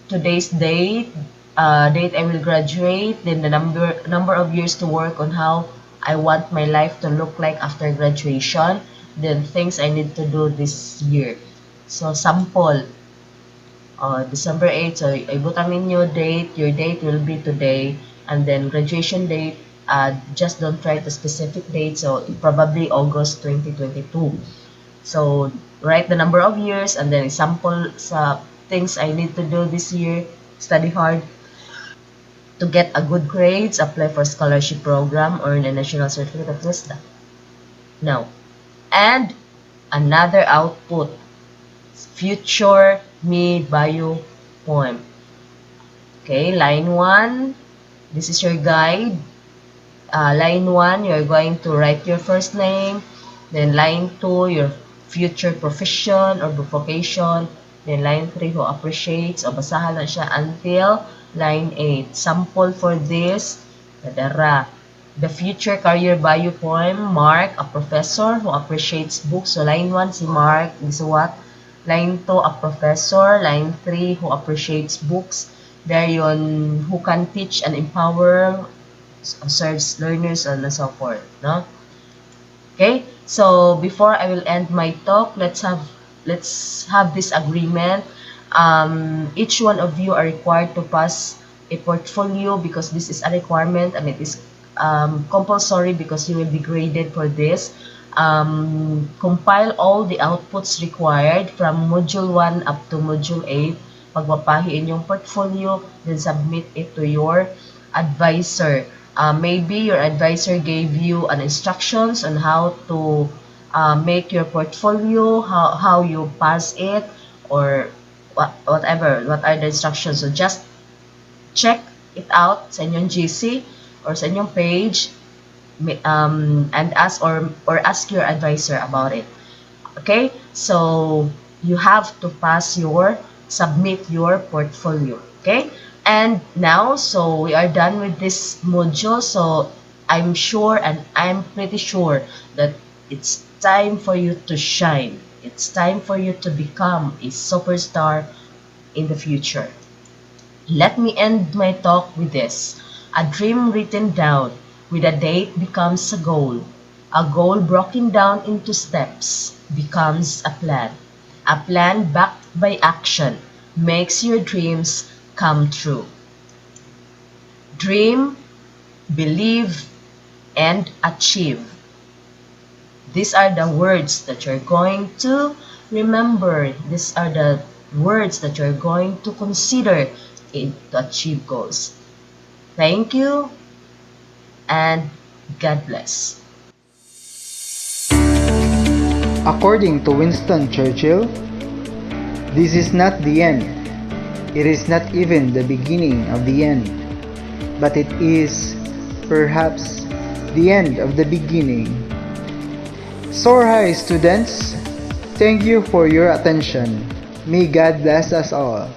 Today's date, date I will graduate, then the number of years to work on how I want my life to look like after graduation, then things I need to do this year. So sample, December 8, so ibutan ninyo date, your date will be today, and then graduation date, just don't write a specific date, so probably August 2022. So write the number of years and then example sa things I need to do this year. Study hard to get a good grades, apply for scholarship program, earn a national certificate of wisdom. Now, and another output, future me bio poem. Okay, line 1, this is your guide. Line 1, you're going to write your first name. Then line 2, your future profession or vocation. Then line 3, who appreciates. O basahan lang siya until line 8. Sample for this, kadara. The future career bio poem, Mark, a professor who appreciates books. So line 1, si Mark, is what? Line 2, a professor. Line 3, who appreciates books. There yun, who can teach and empower, serves learners, and so forth. No? Okay, so before I will end my talk, let's have this agreement. Each one of you are required to pass a portfolio because this is a requirement and it is compulsory because you will be graded for this. Compile all the outputs required from Module 1 up to Module 8. Pagpapahiin yung portfolio, then submit it to your advisor. Maybe your advisor gave you an instructions on how to make your portfolio, how you pass it, or whatever, what are the instructions. So just check it out sa inyong GC or sa inyong page, and ask your advisor about it. Okay, so you have to submit your portfolio. Okay, and now, so we are done with this module. So I'm sure, and I'm pretty sure that it's time for you to shine. It's time for you to become a superstar in the future. Let me end my talk with this. A dream written down with a date becomes a goal. A goal broken down into steps becomes a plan. A plan backed by action makes your dreams come true. Dream, believe, and achieve. These are the words that you're going to remember. These are the words that you're going to consider to achieve goals. Thank you, and God bless. According to Winston Churchill, this is not the end. It is not even the beginning of the end, but it is, perhaps, the end of the beginning. Soar high, students! Thank you for your attention. May God bless us all.